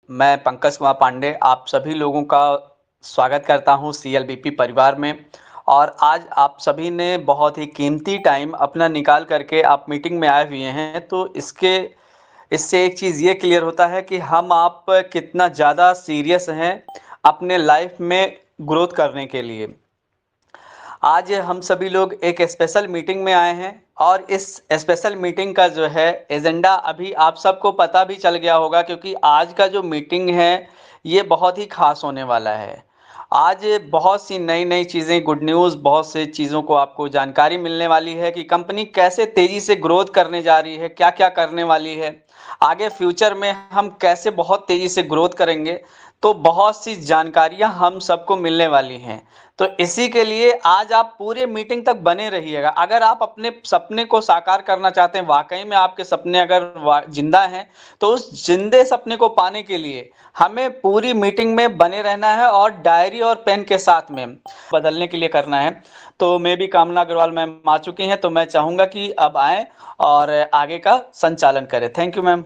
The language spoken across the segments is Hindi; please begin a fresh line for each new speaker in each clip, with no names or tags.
मैं पंकज कुमार पांडे आप सभी लोगों का स्वागत करता हूं सीएलबीपी परिवार में। और आज आप सभी ने बहुत ही कीमती टाइम अपना निकाल करके आप मीटिंग में आए हुए हैं, तो इससे एक चीज़ ये क्लियर होता है कि हम आप कितना ज़्यादा सीरियस हैं अपने लाइफ में ग्रोथ करने के लिए। आज हम सभी लोग एक स्पेशल मीटिंग में आए हैं और इस स्पेशल मीटिंग का जो है एजेंडा अभी आप सबको पता भी चल गया होगा, क्योंकि आज का जो मीटिंग है ये बहुत ही खास होने वाला है। आज बहुत सी नई नई चीज़ें, गुड न्यूज़, बहुत से चीज़ों को आपको जानकारी मिलने वाली है कि कंपनी कैसे तेज़ी से ग्रोथ करने जा रही है, क्या क्या करने वाली है, आगे फ्यूचर में हम कैसे बहुत तेज़ी से ग्रोथ करेंगे। तो बहुत सी जानकारियां हम सबको मिलने वाली हैं। तो इसी के लिए आज आप पूरे मीटिंग तक बने रहिएगा। अगर आप अपने सपने को साकार करना चाहते हैं, वाकई में आपके सपने अगर जिंदा हैं, तो उस जिंदे सपने को पाने के लिए हमें पूरी मीटिंग में बने रहना है और डायरी और पेन के साथ में बदलने के लिए करना है। तो मैं भी कामना अग्रवाल मैम आ चुकी हैं, तो मैं चाहूंगा कि अब आए और आगे का संचालन करें। Thank you ma'am.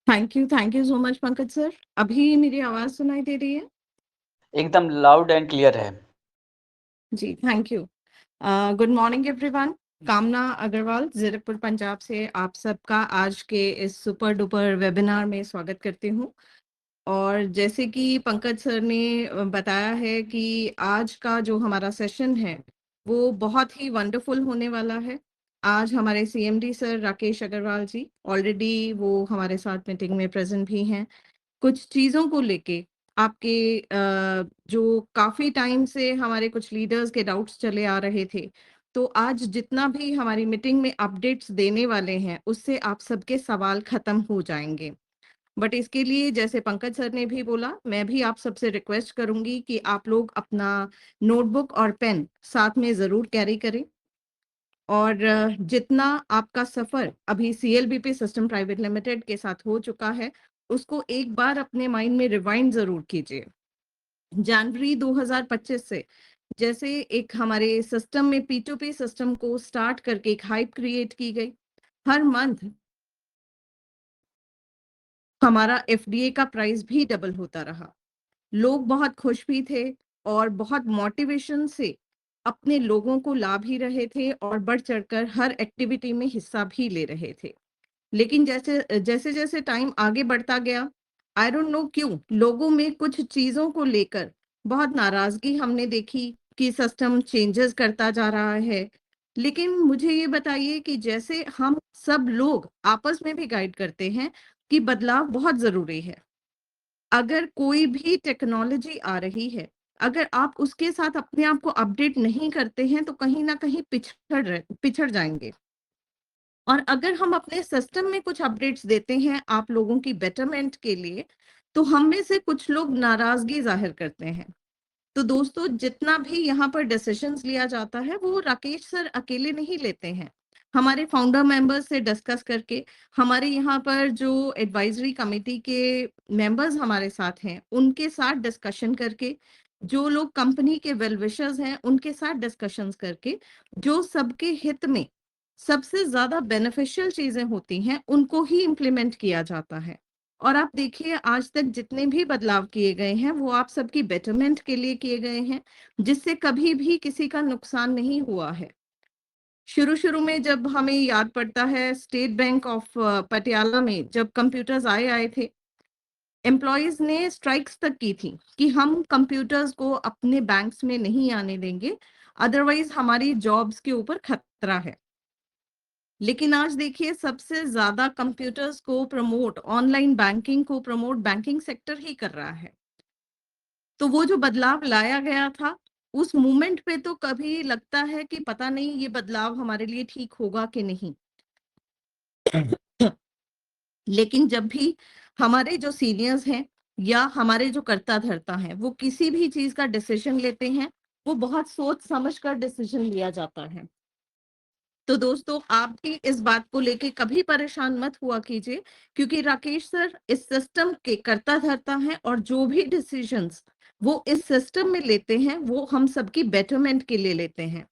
Thank you so much Pankaj sir. अभी मेरी आवाज सुनाई दे रही है?
एकदम लाउड एंड क्लियर है।
जी, thank you. Good morning everyone. Kamna Agarwal Zirakpur Punjab से आप सबका आज के इस सुपर डुपर वेबिनार में स्वागत करती हूँ। और जैसे कि पंकज सर ने बताया है कि आज का जो हमारा सेशन है वो बहुत ही वंडरफुल होने वाला है। आज हमारे सीएमडी सर राकेश अग्रवाल जी ऑलरेडी वो हमारे साथ मीटिंग में प्रेजेंट भी हैं। कुछ चीज़ों को लेके आपके जो काफ़ी टाइम से हमारे कुछ लीडर्स के डाउट्स चले आ रहे थे, तो आज जितना भी हमारी मीटिंग में अपडेट्स देने वाले हैं, उससे आप सबके सवाल खत्म हो जाएँगे। बट इसके लिए जैसे पंकज सर ने भी बोला, मैं भी आप सबसे रिक्वेस्ट करूँगी कि आप लोग अपना नोटबुक और पेन साथ में ज़रूर कैरी करें। और जितना आपका सफ़र अभी सीएलबीपी सिस्टम प्राइवेट लिमिटेड के साथ हो चुका है, उसको एक बार अपने माइंड में रिवाइंड ज़रूर कीजिए। जनवरी 2025 से जैसे एक हमारे सिस्टम में P2P सिस्टम को स्टार्ट करके एक हाइप क्रिएट की गई। हर मंथ हमारा एफडीए का प्राइस भी डबल होता रहा। लोग बहुत खुश भी थे और बहुत मोटिवेशन से अपने लोगों को ला भी रहे थे और बढ़ चढ़कर हर एक्टिविटी में हिस्सा भी ले रहे थे। लेकिन जैसे जैसे जैसे टाइम आगे बढ़ता गया, आई डोंट नो क्यों लोगों में कुछ चीजों को लेकर बहुत नाराजगी हमने देखी कि सिस्टम चेंजेस करता जा रहा है। लेकिन मुझे ये बताइए कि जैसे हम सब लोग आपस में भी गाइड करते हैं कि बदलाव बहुत जरूरी है। अगर कोई भी टेक्नोलॉजी आ रही है, अगर आप उसके साथ अपने आप को अपडेट नहीं करते हैं तो कहीं ना कहीं पिछड़ जाएंगे। और अगर हम अपने सिस्टम में कुछ अपडेट्स देते हैं आप लोगों की बेटरमेंट के लिए, तो हम में से कुछ लोग नाराजगी जाहिर करते हैं। तो दोस्तों, जितना भी यहाँ पर डिसीजंस लिया जाता है वो राकेश सर अकेले नहीं लेते हैं। हमारे फाउंडर मेंबर्स से डिस्कस करके, हमारे यहाँ पर जो एडवाइजरी कमेटी के मेंबर्स हमारे साथ हैं उनके साथ डिस्कशन करके, जो लोग कंपनी के वेल विशर्स हैं उनके साथ डिस्कशंस करके, जो सबके हित में सबसे ज्यादा बेनिफिशियल चीजें होती हैं उनको ही इम्प्लीमेंट किया जाता है। और आप देखिए आज तक जितने भी बदलाव किए गए हैं वो आप सबकी बेटरमेंट के लिए किए गए हैं, जिससे कभी भी किसी का नुकसान नहीं हुआ है। शुरू शुरू में जब हमें याद पड़ता है स्टेट बैंक ऑफ पटियाला में जब कंप्यूटर्स आए आए थे, एम्प्लॉयज ने स्ट्राइक्स तक की थी कि हम कंप्यूटर्स को अपने बैंक्स में नहीं आने देंगे, अदरवाइज हमारी जॉब्स के ऊपर खतरा है। लेकिन आज देखिए सबसे ज्यादा कंप्यूटर्स को प्रमोट, ऑनलाइन बैंकिंग को प्रमोट बैंकिंग सेक्टर ही कर रहा है। तो वो जो बदलाव लाया गया था उस मूवमेंट पे तो कभी लगता है कि पता नहीं ये बदलाव हमारे लिए ठीक होगा कि नहीं। लेकिन जब भी हमारे जो सीनियर्स हैं या हमारे जो कर्ता धर्ता हैं वो किसी भी चीज का डिसीजन लेते हैं, वो बहुत सोच समझ कर डिसीजन लिया जाता है। तो दोस्तों, आप भी इस बात को लेके कभी परेशान मत हुआ कीजिए, क्योंकि राकेश सर इस सिस्टम के कर्ता धर्ता हैं और जो भी डिसीजंस वो इस सिस्टम में लेते हैं वो हम सबकी बेटरमेंट के लिए लेते हैं।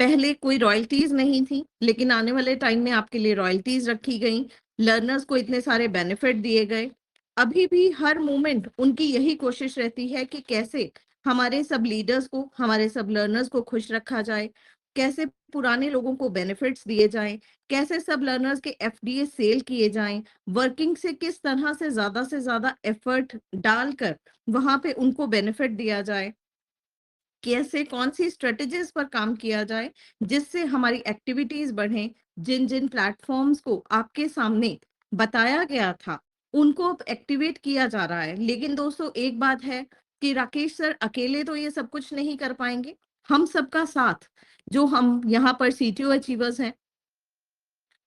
पहले कोई रॉयल्टीज नहीं थी, लेकिन आने वाले टाइम में आपके लिए रॉयल्टीज रखी गई। लर्नर्स को इतने सारे बेनिफिट दिए गए। अभी भी हर मोमेंट उनकी यही कोशिश रहती है कि कैसे हमारे सब लीडर्स को, हमारे सब लर्नर्स को खुश रखा जाए, कैसे पुराने लोगों को बेनिफिट्स दिए जाएं, कैसे सब लर्नर्स के एफडीए सेल किए जाएं, वर्किंग से किस तरह से ज्यादा एफर्ट डालकर वहां पे उनको बेनिफिट दिया जाए, कैसे कौन सी स्ट्रेटजीज पर काम किया जाए जिससे हमारी एक्टिविटीज बढ़े। जिन जिन प्लेटफॉर्म्स को आपके सामने बताया गया था उनको अब एक्टिवेट किया जा रहा है। लेकिन दोस्तों एक बात है कि राकेश सर अकेले तो ये सब कुछ नहीं कर पाएंगे। हम सबका साथ, जो हम यहाँ पर सीटीओ अचीवर्स हैं,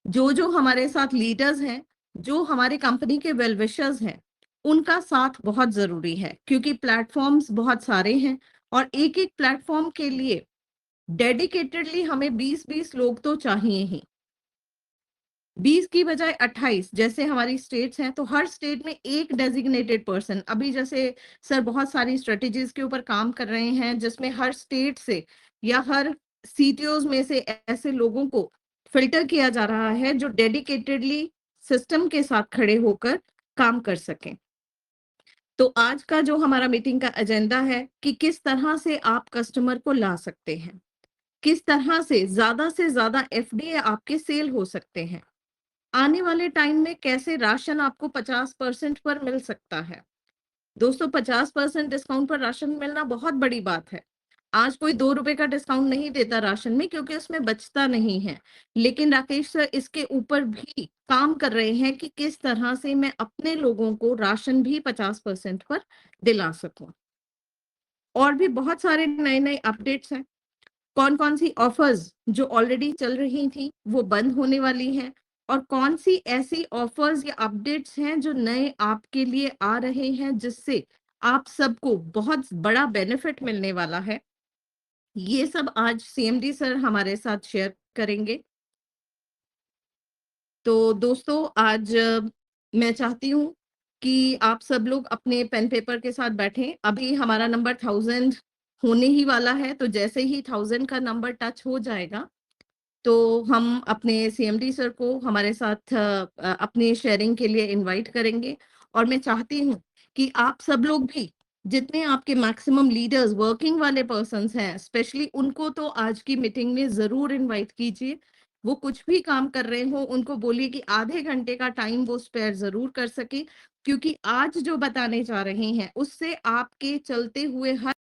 जो हमारे साथ लीडर्स हैं, जो हमारे कंपनी के वेल विशर्स हैं, उनका साथ बहुत जरूरी है क्योंकि प्लेटफॉर्म्स बहुत सारे हैं और एक एक प्लेटफॉर्म के लिए डेडिकेटेडली हमें 20-20 लोग तो चाहिए ही। 20 की बजाय 28 जैसे हमारी स्टेट्स हैं तो हर स्टेट में एक डेजिग्नेटेड पर्सन, अभी जैसे सर बहुत सारी स्ट्रेटेजीज के ऊपर काम कर रहे हैं जिसमें हर स्टेट से या हर सीटीओज में से ऐसे लोगों को फिल्टर किया जा रहा है जो डेडिकेटेडली सिस्टम के साथ खड़े होकर काम कर सकें। तो आज का जो हमारा मीटिंग का एजेंडा है कि किस तरह से आप कस्टमर को ला सकते हैं, किस तरह से ज्यादा एफडीए आपके सेल हो सकते हैं, आने वाले टाइम में कैसे राशन आपको 50% पर मिल सकता है। दोस्तों 50% डिस्काउंट पर राशन मिलना बहुत बड़ी बात है। आज कोई 2 रुपए का डिस्काउंट नहीं देता राशन में क्योंकि उसमें बचता नहीं है। लेकिन राकेश सर इसके ऊपर भी काम कर रहे हैं कि किस तरह से मैं अपने लोगों को राशन भी 50% पर दिला सकूं। और भी बहुत सारे नए नए अपडेट्स हैं। कौन कौन सी ऑफर्स जो ऑलरेडी चल रही थी वो बंद होने वाली हैं और कौन सी ऐसी ऑफर्स या अपडेट्स हैं जो नए आपके लिए आ रहे हैं जिससे आप सबको बहुत बड़ा बेनिफिट मिलने वाला है, ये सब आज सीएमडी सर हमारे साथ शेयर करेंगे। तो दोस्तों आज मैं चाहती हूँ कि आप सब लोग अपने पेन पेपर के साथ बैठें। अभी हमारा नंबर 1000 होने ही वाला है, तो जैसे ही 1000 का नंबर टच हो जाएगा तो हम अपने सीएमडी सर को हमारे साथ अपनी शेयरिंग के लिए इनवाइट करेंगे। और मैं चाहती हूँ कि आप सब लोग भी, जितने आपके मैक्सिमम लीडर्स वर्किंग वाले पर्सन्स हैं, स्पेशली उनको तो आज की मीटिंग में जरूर इनवाइट कीजिए। वो कुछ भी काम कर रहे हो उनको बोलिए कि आधे घंटे का टाइम वो स्पेयर जरूर कर सके, क्योंकि आज जो बताने जा रहे हैं उससे आपके चलते हुए हर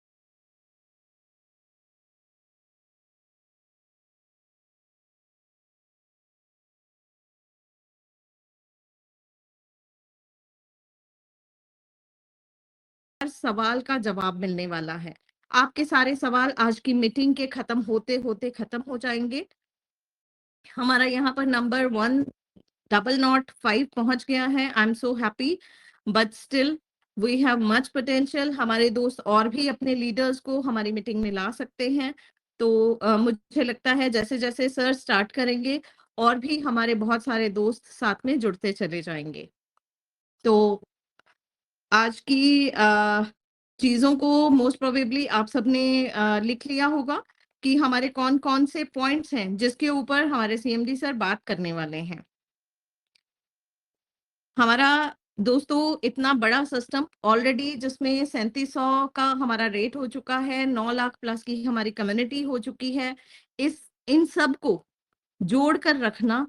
सवाल का जवाब मिलने वाला है। आपके सारे सवाल आज की मीटिंग के खत्म होते होते खत्म हो जाएंगे। हमारा यहाँ पर नंबर 1005 पहुंच गया है। I am so happy, but still we have much potential. हमारे दोस्त और भी अपने लीडर्स को हमारी मीटिंग में ला सकते हैं। तो मुझे लगता है जैसे जैसे सर स्टार्ट करेंगे और भी हमारे बहुत सारे दोस्त साथ में जुड़ते चले जाएंगे। तो आज की चीजों को मोस्ट प्रोबेबली आप सबने लिख लिया होगा कि हमारे कौन कौन से पॉइंट्स हैं जिसके ऊपर हमारे सीएमडी सर बात करने वाले हैं। हमारा दोस्तों इतना बड़ा सिस्टम ऑलरेडी जिसमें 3700 का हमारा रेट हो चुका है, 9 लाख प्लस की हमारी कम्युनिटी हो चुकी है। इस इन सब को जोड़ कर रखना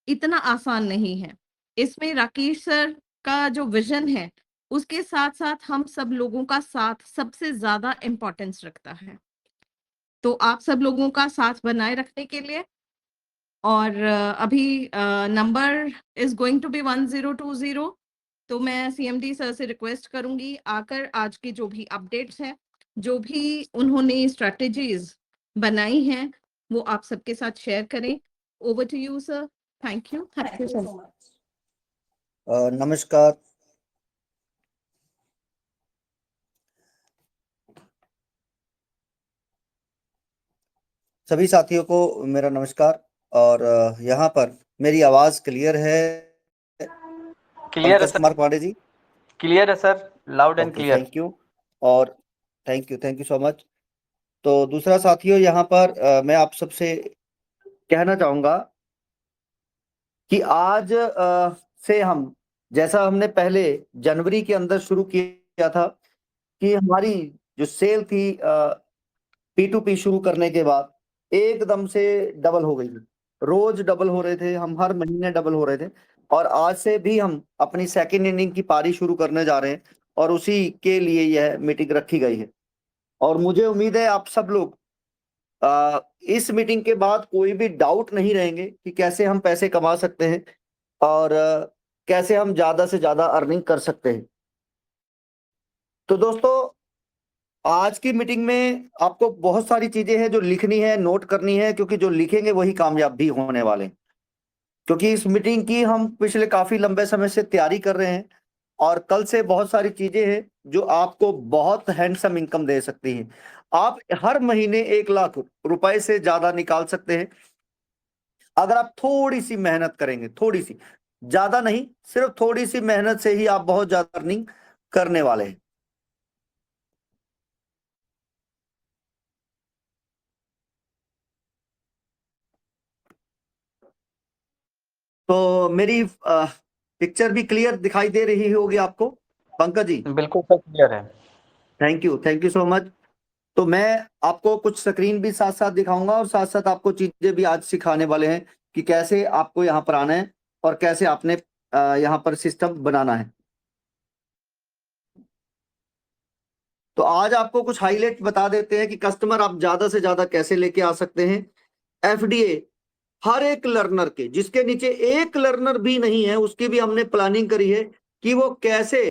इतना आसान नहीं है। इसमें राकेश सर का जो विजन है उसके साथ साथ हम सब लोगों का साथ सबसे ज्यादा इम्पोर्टेंस रखता है। तो आप सब लोगों का साथ बनाए रखने के लिए और अभी number is going to be 1020। तो मैं सीएमडी सर से रिक्वेस्ट करूंगी आकर आज की जो भी अपडेट्स हैं, जो भी उन्होंने स्ट्रेटजीज बनाई हैं, वो आप सबके साथ शेयर करें। Over to you sir. Thank you so much.
नमस्कार। सभी साथियों को मेरा नमस्कार। और यहाँ पर मेरी आवाज क्लियर है?
क्लियर है
पंकज
सर।
कुमार पांडे जी।
क्लियर है sir, loud and
okay,
clear.
Thank you. और थैंक यू सो मच। तो दूसरा साथियों, यहाँ पर मैं आप सबसे कहना चाहूंगा कि आज से हम, जैसा हमने पहले जनवरी के अंदर शुरू किया था, कि हमारी जो सेल थी P2P शुरू करने के बाद एकदम से डबल हो गई थी। रोज डबल हो रहे थे हम, हर महीने डबल हो रहे थे। और आज से भी हम अपनी सेकेंड इनिंग की पारी शुरू करने जा रहे हैं और उसी के लिए यह मीटिंग रखी गई है। और मुझे उम्मीद है आप सब लोग इस मीटिंग के बाद कोई भी डाउट नहीं रहेंगे कि कैसे हम पैसे कमा सकते हैं और कैसे हम ज्यादा से ज्यादा अर्निंग कर सकते हैं। तो दोस्तों, आज की मीटिंग में आपको बहुत सारी चीजें हैं जो लिखनी है, नोट करनी है, क्योंकि जो लिखेंगे वही कामयाब भी होने वाले हैं। क्योंकि इस मीटिंग की हम पिछले काफी लंबे समय से तैयारी कर रहे हैं और कल से बहुत सारी चीजें हैं जो आपको बहुत हैंडसम इनकम दे सकती हैं। आप हर महीने 1 लाख रुपए से ज्यादा निकाल सकते हैं अगर आप थोड़ी सी मेहनत करेंगे। थोड़ी सी, ज्यादा नहीं, सिर्फ थोड़ी सी मेहनत से ही आप बहुत ज्यादा अर्निंग करने वाले हैं। तो मेरी पिक्चर भी क्लियर दिखाई दे रही होगी आपको, पंकज जी?
बिल्कुल सर, क्लियर है।
Thank you so much. तो मैं आपको कुछ स्क्रीन भी साथ साथ दिखाऊंगा और साथ साथ आपको चीजें भी आज सिखाने वाले हैं कि कैसे आपको यहाँ पर आना है और कैसे आपने यहाँ पर सिस्टम बनाना है। तो आज आपको कुछ हाईलाइट बता देते हैं कि कस्टमर आप ज्यादा से ज्यादा कैसे लेके आ सकते हैं। एफडीए हर एक लर्नर के, जिसके नीचे एक लर्नर भी नहीं है, उसकी भी हमने प्लानिंग करी है कि वो कैसे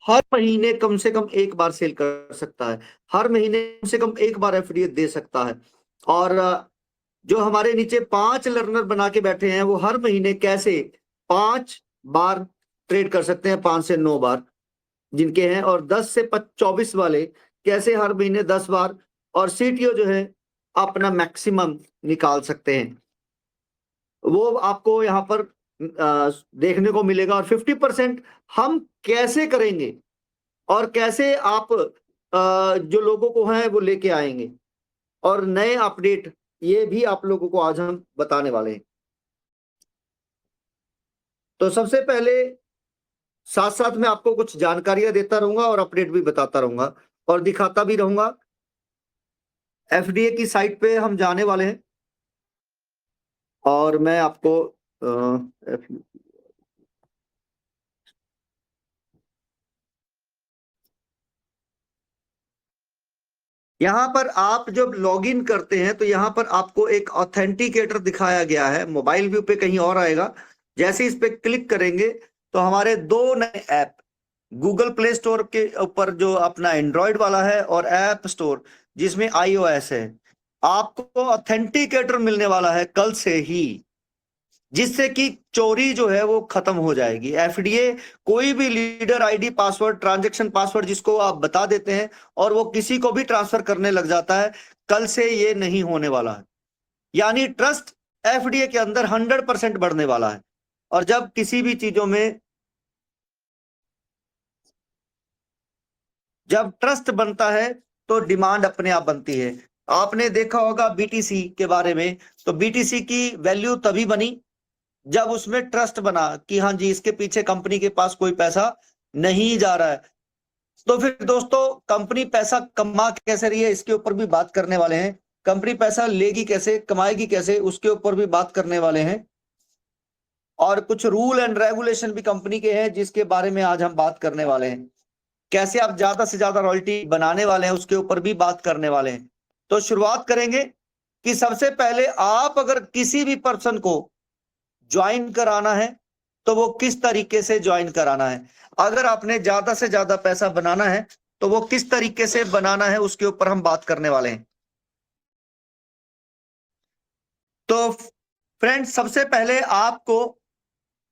हर महीने कम से कम एक बार सेल कर सकता है, हर महीने कम से कम एक बार एफडीए दे सकता है। और जो हमारे नीचे 5 लर्नर बना के बैठे हैं, वो हर महीने कैसे 5 बार ट्रेड कर सकते हैं, 5 से 9 बार जिनके हैं, और 10 से 24 वाले कैसे हर महीने 10 बार, और सीटीओ जो है अपना मैक्सिमम निकाल सकते हैं। वो आपको यहाँ पर देखने को मिलेगा। और 50% हम कैसे करेंगे और कैसे आप जो लोगों को है वो लेके आएंगे, और नए अपडेट, ये भी आप लोगों को आज हम बताने वाले हैं। तो सबसे पहले साथ साथ में आपको कुछ जानकारियां देता रहूंगा और अपडेट भी बताता रहूंगा और दिखाता भी रहूंगा। एफडीए की साइट पे हम जाने वाले हैं और मैं आपको यहाँ पर आप जब लॉगिन करते हैं तो यहाँ पर आपको एक ऑथेंटिकेटर दिखाया गया है, मोबाइल व्यू पे कहीं और आएगा। जैसे इस पे क्लिक करेंगे तो हमारे 2 नए ऐप, गूगल प्ले स्टोर के ऊपर जो अपना एंड्रॉयड वाला है और ऐप स्टोर जिसमें iOS है, आपको ऑथेंटिकेटर मिलने वाला है कल से ही, जिससे कि चोरी जो है वो खत्म हो जाएगी। एफडीए कोई भी leader ID, password, transaction password जिसको आप बता देते हैं और वो किसी को भी ट्रांसफर करने लग जाता है, कल से ये नहीं होने वाला है। यानी ट्रस्ट एफडीए के अंदर 100% बढ़ने वाला है। और जब किसी भी चीजों में जब ट्रस्ट बनता है तो डिमांड अपने आप बनती है। आपने देखा होगा बीटीसी के बारे में, तो बीटीसी की वैल्यू तभी बनी जब उसमें ट्रस्ट बना कि हाँ जी, इसके पीछे कंपनी के पास कोई पैसा नहीं जा रहा है। तो फिर दोस्तों, कंपनी पैसा कमा कैसे रही है इसके ऊपर भी बात करने वाले हैं। कंपनी पैसा लेगी कैसे, कमाएगी कैसे, उसके ऊपर भी बात करने वाले हैं। और कुछ रूल एंड रेगुलेशन भी कंपनी के हैं जिसके बारे में आज हम बात करने वाले हैं। कैसे आप ज्यादा से ज्यादा रॉयल्टी बनाने वाले हैं उसके ऊपर भी बात करने वाले हैं। तो शुरुआत करेंगे कि सबसे पहले आप अगर किसी भी पर्सन को ज्वाइन कराना है तो वो किस तरीके से ज्वाइन कराना है। अगर आपने ज्यादा से ज्यादा पैसा बनाना है तो वो किस तरीके से बनाना है उसके ऊपर हम बात करने वाले हैं। तो फ्रेंड्स, सबसे पहले आपको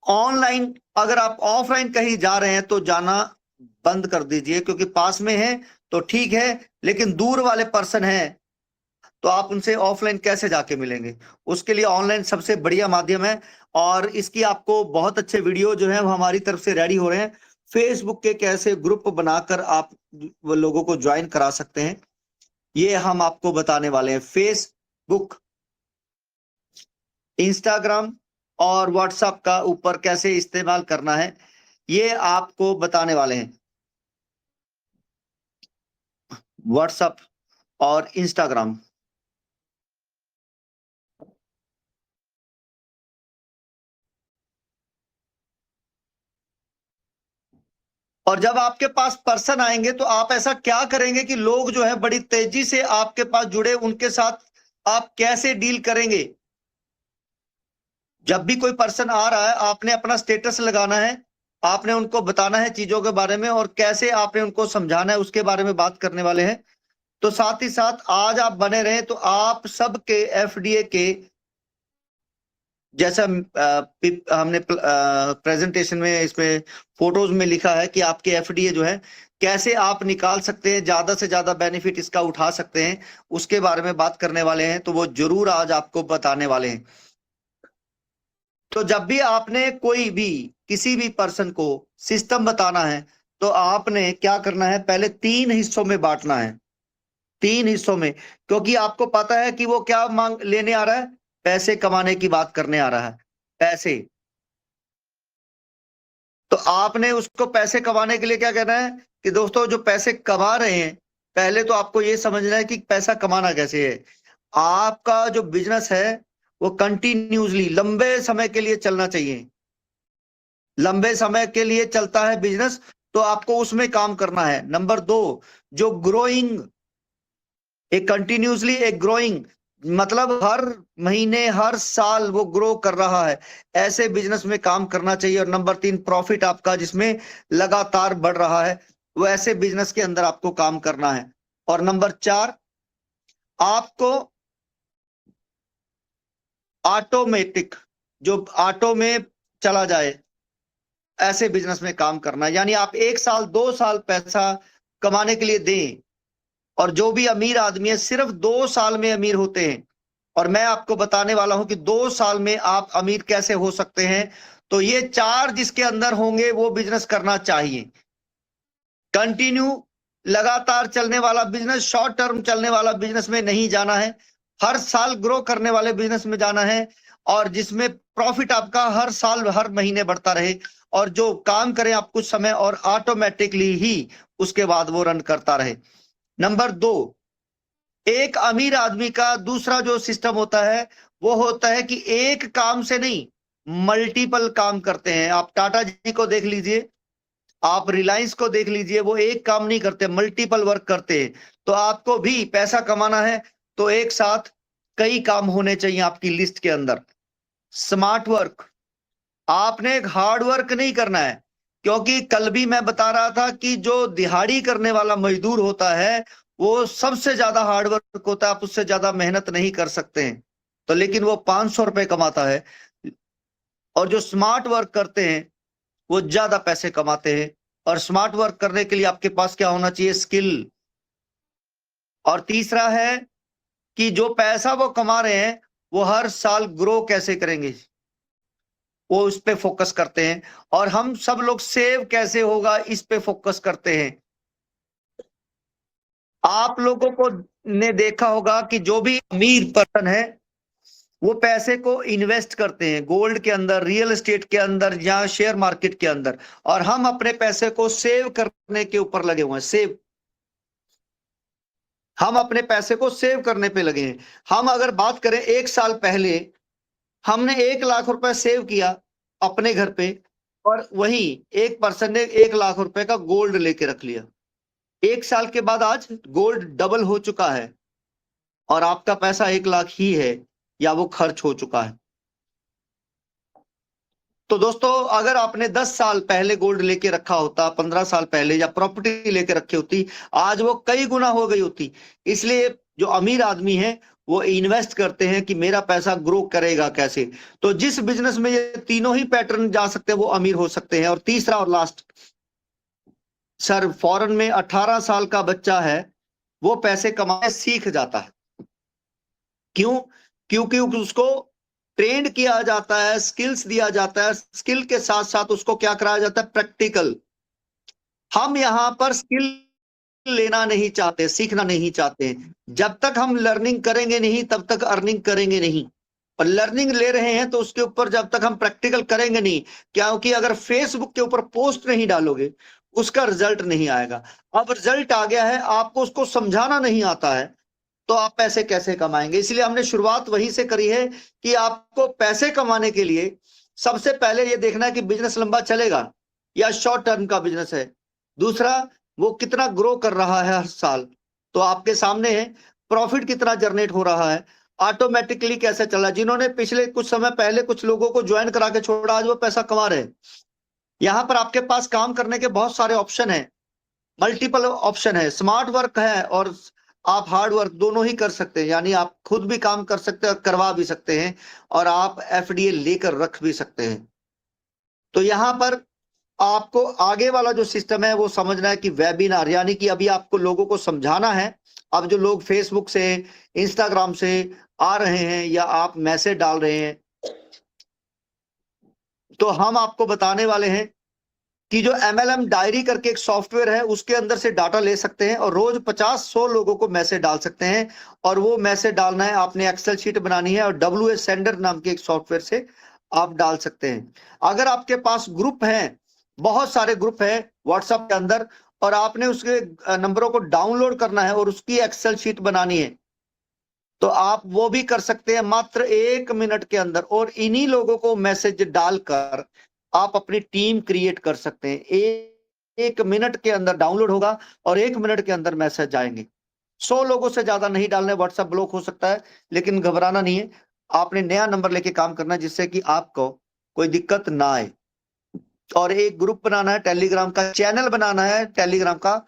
ऑनलाइन, अगर आप ऑफलाइन कहीं जा रहे हैं तो जाना बंद कर दीजिए, क्योंकि पास में है तो ठीक है, लेकिन दूर वाले पर्सन हैं तो आप उनसे ऑफलाइन कैसे जाके मिलेंगे। उसके लिए ऑनलाइन सबसे बढ़िया माध्यम है। और इसकी आपको बहुत अच्छे वीडियो जो है वो हमारी तरफ से रेडी हो रहे हैं। फेसबुक के कैसे ग्रुप बनाकर आप वो लोगों को ज्वाइन करा सकते हैं, ये हम आपको बताने वाले हैं। फेसबुक, इंस्टाग्राम, और व्हाट्सएप का ऊपर कैसे इस्तेमाल करना है, ये आपको बताने वाले हैं। व्हाट्सएप और इंस्टाग्राम। और जब आपके पास पर्सन आएंगे तो आप ऐसा क्या करेंगे कि लोग जो है बड़ी तेजी से आपके पास जुड़े, उनके साथ आप कैसे डील करेंगे। जब भी कोई पर्सन आ रहा है, आपने अपना स्टेटस लगाना है, आपने उनको बताना है चीजों के बारे में और कैसे आपने उनको समझाना है, उसके बारे में बात करने वाले हैं। तो साथ ही साथ आज आप बने रहें तो आप सबके एफडीए के, जैसा हमने प्रेजेंटेशन में इसमें फोटोज में लिखा है कि आपके एफडीए जो है कैसे आप निकाल सकते हैं, ज्यादा से ज्यादा बेनिफिट इसका उठा सकते हैं, उसके बारे में बात करने वाले हैं। तो वो जरूर आज आपको बताने वाले हैं। तो जब भी आपने कोई भी किसी भी पर्सन को सिस्टम बताना है तो आपने क्या करना है, पहले 3 हिस्सों में बांटना है। 3 हिस्सों में, क्योंकि आपको पता है कि वो क्या मांग लेने आ रहा है, पैसे कमाने की बात करने आ रहा है, पैसे। तो आपने उसको पैसे कमाने के लिए क्या कहना है कि दोस्तों जो पैसे कमा रहे हैं, पहले तो आपको ये समझना है कि पैसा कमाना कैसे है। आपका जो बिजनेस है वो कंटिन्यूसली लंबे समय के लिए चलना चाहिए। लंबे समय के लिए चलता है बिजनेस तो आपको उसमें काम करना है। नंबर 2, जो ग्रोइंग, एक कंटिन्यूसली एक ग्रोइंग, मतलब हर महीने हर साल वो ग्रो कर रहा है, ऐसे बिजनेस में काम करना चाहिए। और नंबर 3, प्रॉफिट आपका जिसमें लगातार बढ़ रहा है, वो ऐसे बिजनेस के अंदर आपको काम करना है। और नंबर 4, आपको ऑटोमेटिक, जो ऑटो में चला जाए, ऐसे बिजनेस में काम करना। यानी आप 1 साल 2 साल पैसा कमाने के लिए दें। और जो भी अमीर आदमी है सिर्फ 2 साल में अमीर होते हैं। और मैं आपको बताने वाला हूं कि 2 साल में आप अमीर कैसे हो सकते हैं। तो ये 4 जिसके अंदर होंगे वो बिजनेस करना चाहिए। कंटिन्यू लगातार चलने वाला बिजनेस, शॉर्ट टर्म चलने वाला बिजनेस में नहीं जाना है, हर साल ग्रो करने वाले बिजनेस में जाना है। और जिसमें प्रॉफिट आपका हर साल हर महीने बढ़ता रहे, और जो काम करें आप कुछ समय और ऑटोमेटिकली ही उसके बाद वो रन करता रहे। नंबर 2, एक अमीर आदमी का दूसरा जो सिस्टम होता है वो होता है कि एक काम से नहीं, मल्टीपल काम करते हैं। आप टाटा जी को देख लीजिए, आप रिलायंस को देख लीजिए, वो एक काम नहीं करते, मल्टीपल वर्क करते हैं। तो आपको भी पैसा कमाना है तो एक साथ कई काम होने चाहिए आपकी लिस्ट के अंदर। स्मार्ट वर्क, आपने एक हार्ड वर्क नहीं करना है, क्योंकि कल भी मैं बता रहा था कि जो दिहाड़ी करने वाला मजदूर होता है वो सबसे ज्यादा हार्ड वर्क होता है, आप उससे ज्यादा मेहनत नहीं कर सकते हैं। तो लेकिन वो 500 रुपए कमाता है। और जो स्मार्ट वर्क करते हैं वो ज्यादा पैसे कमाते हैं। और स्मार्ट वर्क करने के लिए आपके पास क्या होना चाहिए, स्किल। और तीसरा है कि जो पैसा वो कमा रहे हैं वो हर साल ग्रो कैसे करेंगे, वो उस पे फोकस करते हैं। और हम सब लोग सेव कैसे होगा इस पे फोकस करते हैं। आप लोगों को ने देखा होगा कि जो भी अमीर पर्सन है वो पैसे को इन्वेस्ट करते हैं गोल्ड के अंदर, रियल एस्टेट के अंदर या शेयर मार्केट के अंदर। और हम अपने पैसे को सेव करने के ऊपर लगे हुए हैं। सेव, हम अपने पैसे को सेव करने पे लगे हैं। हम अगर बात करें 1 साल पहले, हमने 1 लाख रुपए सेव किया अपने घर पे, और वही एक पर्सन ने 1 लाख रुपए का गोल्ड लेके रख लिया। 1 साल के बाद आज गोल्ड डबल हो चुका है और आपका पैसा 1 लाख ही है या वो खर्च हो चुका है। तो दोस्तों, अगर आपने 10 साल पहले गोल्ड लेके रखा होता, 15 साल पहले, या प्रॉपर्टी लेके रखी होती, आज वो कई गुना हो गई होती। इसलिए जो अमीर आदमी है वो इन्वेस्ट करते हैं कि मेरा पैसा ग्रो करेगा कैसे। तो जिस बिजनेस में ये तीनों ही पैटर्न जा सकते हैं वो अमीर हो सकते हैं। और तीसरा और लास्ट, सर, फॉरेन में 18 साल का बच्चा है वो पैसे कमाने सीख जाता है। क्यों? क्योंकि उसको ट्रेंड किया जाता है, स्किल्स दिया जाता है, स्किल के साथ साथ उसको क्या कराया जाता है, प्रैक्टिकल। हम यहां पर स्किल लेना नहीं चाहते, सीखना नहीं चाहते। जब तक हम लर्निंग करेंगे नहीं तब तक अर्निंग करेंगे नहीं। और लर्निंग ले रहे हैं तो उसके ऊपर जब तक हम प्रैक्टिकल करेंगे नहीं, क्योंकि अगर फेसबुक के ऊपर पोस्ट नहीं डालोगे उसका रिजल्ट नहीं आएगा। अब रिजल्ट आ गया है, आपको उसको समझाना नहीं आता है, तो आप पैसे कैसे कमाएंगे? इसलिए हमने शुरुआत वहीं से करी है कि आपको पैसे कमाने के लिए सबसे पहले ये देखना है कि बिजनेस लंबा चलेगा या शॉर्ट टर्म का बिजनेस है। दूसरा, वो कितना ग्रो कर रहा है हर साल, तो आपके सामने है। प्रॉफिट कितना जनरेट हो रहा है, ऑटोमेटिकली कैसे चल रहा है। जिन्होंने पिछले कुछ समय पहले कुछ लोगों को ज्वाइन करा के छोड़ा, आज वो पैसा कमा रहे हैं। यहां पर आपके पास काम करने के बहुत सारे ऑप्शन है, मल्टीपल ऑप्शन है, स्मार्ट वर्क है और आप हार्ड वर्क दोनों ही कर सकते हैं। यानी आप खुद भी काम कर सकते हैं और करवा भी सकते हैं, और आप एफडीए लेकर रख भी सकते हैं। तो यहां पर आपको आगे वाला जो सिस्टम है वो समझना है कि वेबिनार, यानी कि अभी आपको लोगों को समझाना है। अब जो लोग फेसबुक से, इंस्टाग्राम से आ रहे हैं या आप मैसेज डाल रहे हैं, तो हम आपको बताने वाले हैं कि जो MLM डायरी करके एक सॉफ्टवेयर है उसके अंदर से डाटा ले सकते हैं और रोज 50-100 लोगों को मैसेज डाल सकते हैं। और वो मैसेज डालना है, आपने एक्सेल शीट बनानी है और WA सेंडर नाम के एक सॉफ्टवेयर से आप डाल सकते हैं। अगर आपके पास ग्रुप हैं, बहुत सारे ग्रुप हैं व्हाट्सएप के अंदर, और आपने उसके नंबरों को डाउनलोड करना है और उसकी एक्सेल शीट बनानी है, तो आप वो भी कर सकते हैं मात्र 1 मिनट के अंदर। और इन्हीं लोगों को मैसेज डालकर आप अपनी टीम क्रिएट कर सकते हैं। 1 मिनट के अंदर डाउनलोड होगा और 1 मिनट के अंदर मैसेज आएंगे। 100 लोगों से ज्यादा नहीं डालने, व्हाट्सएप ब्लॉक हो सकता है, लेकिन घबराना नहीं है। आपने नया नंबर लेके काम करना है जिससे कि आपको कोई दिक्कत ना आए। और एक ग्रुप बनाना है, टेलीग्राम का चैनल बनाना है टेलीग्राम का,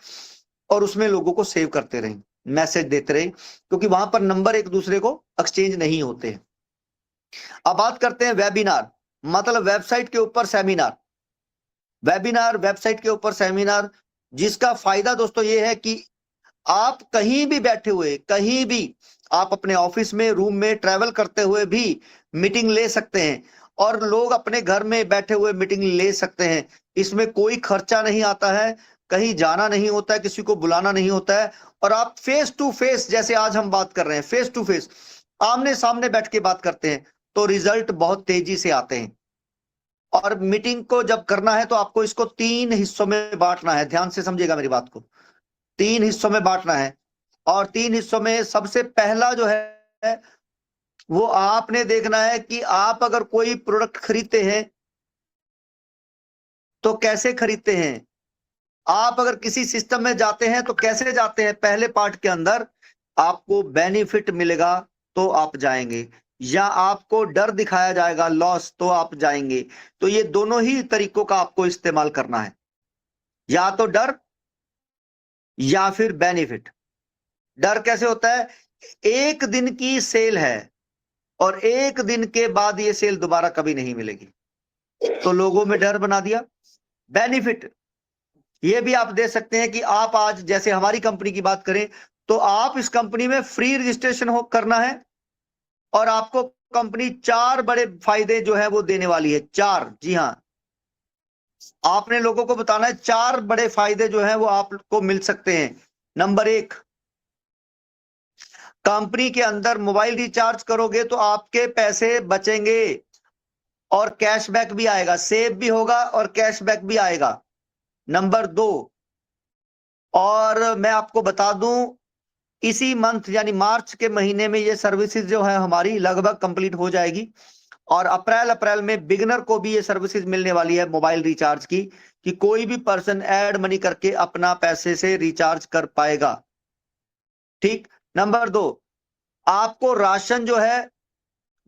और उसमें लोगों को सेव करते रहें, मैसेज देते रहें, क्योंकि वहां पर नंबर एक दूसरे को एक्सचेंज नहीं होते हैं। अब बात करते हैं वेबिनार, मतलब वेबसाइट के ऊपर सेमिनार। वेबिनार, वेबसाइट के ऊपर सेमिनार, जिसका फायदा दोस्तों ये है कि आप कहीं भी बैठे हुए, कहीं भी, आप अपने ऑफिस में, रूम में ट्रैवल करते हुए भी मीटिंग ले सकते हैं, और लोग अपने घर में बैठे हुए मीटिंग ले सकते हैं। इसमें कोई खर्चा नहीं आता है, कहीं जाना नहीं होता है, किसी को बुलाना नहीं होता है, और आप फेस टू फेस, जैसे आज हम बात कर रहे हैं, फेस टू फेस आमने सामने बैठ के बात करते हैं, तो रिजल्ट बहुत तेजी से आते हैं। और मीटिंग को जब करना है तो आपको इसको 3 हिस्सों में बांटना है। ध्यान से समझिएगा मेरी बात को, 3 हिस्सों में बांटना है। और 3 हिस्सों में सबसे पहला जो है वो आपने देखना है कि आप अगर कोई प्रोडक्ट खरीदते हैं तो कैसे खरीदते हैं, आप अगर किसी सिस्टम में जाते हैं तो कैसे जाते हैं। पहले पार्ट के अंदर आपको बेनिफिट मिलेगा तो आप जाएंगे, या आपको डर दिखाया जाएगा लॉस तो आप जाएंगे। तो ये दोनों ही तरीकों का आपको इस्तेमाल करना है, या तो डर या फिर बेनिफिट। डर कैसे होता है, 1 दिन की सेल है और 1 दिन के बाद ये सेल दोबारा कभी नहीं मिलेगी, तो लोगों में डर बना दिया। बेनिफिट ये भी आप दे सकते हैं कि आप आज, जैसे हमारी कंपनी की बात करें, तो आप इस कंपनी में फ्री रजिस्ट्रेशन हो करना है, और आपको कंपनी 4 बड़े फायदे जो है वो देने वाली है। 4, जी हां, आपने लोगों को बताना है 4 बड़े फायदे जो है वो आपको मिल सकते हैं। नंबर 1, कंपनी के अंदर मोबाइल रिचार्ज करोगे तो आपके पैसे बचेंगे और कैशबैक भी आएगा, सेव भी होगा और कैशबैक भी आएगा। नंबर 2, और मैं आपको बता दूं, इसी मंथ यानी मार्च के महीने में ये सर्विसेज जो है हमारी लगभग कंप्लीट हो जाएगी, और अप्रैल में बिगनर को भी ये सर्विसेज मिलने वाली है मोबाइल रिचार्ज की, कि कोई भी पर्सन ऐड मनी करके अपना पैसे से रिचार्ज कर पाएगा। ठीक। नंबर 2, आपको राशन जो है,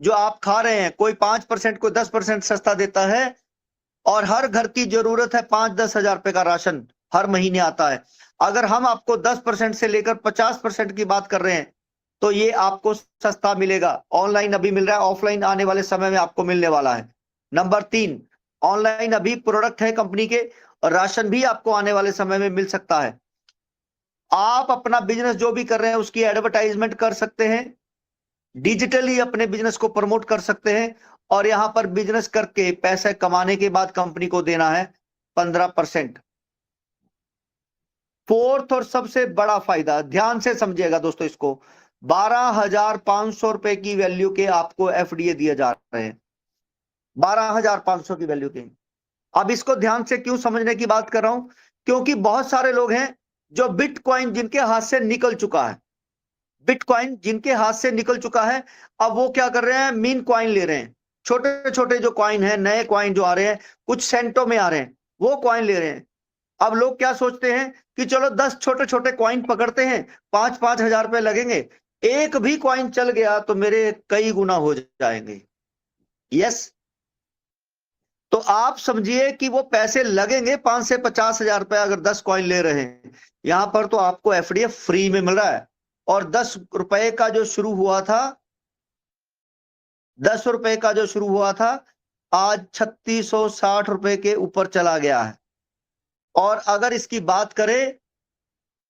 जो आप खा रहे हैं, कोई 5%, कोई 10% सस्ता देता है, और हर घर की जरूरत है 5-10 हजार रुपए का राशन हर महीने आता है। अगर हम आपको 10% से लेकर 50% की बात कर रहे हैं तो ये आपको सस्ता मिलेगा। ऑनलाइन अभी मिल रहा है, ऑफलाइन आने वाले समय में आपको मिलने वाला है। नंबर 3, ऑनलाइन अभी प्रोडक्ट है कंपनी के, और राशन भी आपको आने वाले समय में मिल सकता है। आप अपना बिजनेस जो भी कर रहे हैं उसकी एडवर्टाइजमेंट कर सकते हैं, डिजिटली अपने बिजनेस को प्रमोट कर सकते हैं, और यहां पर बिजनेस करके पैसे कमाने के बाद कंपनी को देना है 15%। 4th और सबसे बड़ा फायदा, ध्यान से समझिएगा दोस्तों इसको, 12,500 रुपए की वैल्यू के आपको एफडीए दिए जा रहे हैं, 12,500 की वैल्यू के। अब इसको ध्यान से क्यों समझने की बात कर रहा हूं, क्योंकि बहुत सारे लोग हैं जो बिटकॉइन जिनके हाथ से निकल चुका है, बिटकॉइन जिनके हाथ से निकल चुका है, अब वो क्या कर रहे हैं, मीन कॉइन ले रहे हैं। छोटे छोटे जो कॉइन है, नए कॉइन जो आ रहे हैं, कुछ सेंटों में आ रहे हैं, वो कॉइन ले रहे हैं। अब लोग क्या सोचते हैं कि चलो 10 छोटे छोटे कॉइन पकड़ते हैं, 5-5 हजार रुपए लगेंगे, एक भी कॉइन चल गया तो मेरे कई गुना हो जाएंगे। यस, तो आप समझिए कि वो पैसे लगेंगे 5 से 50 हजार रुपए अगर 10 कॉइन ले रहे हैं। यहां पर तो आपको एफडीए फ्री में मिल रहा है, और 10 रुपए का जो शुरू हुआ था, 10 रुपए का जो शुरू हुआ था, आज 3660 रुपए के ऊपर चला गया है। और अगर इसकी बात करें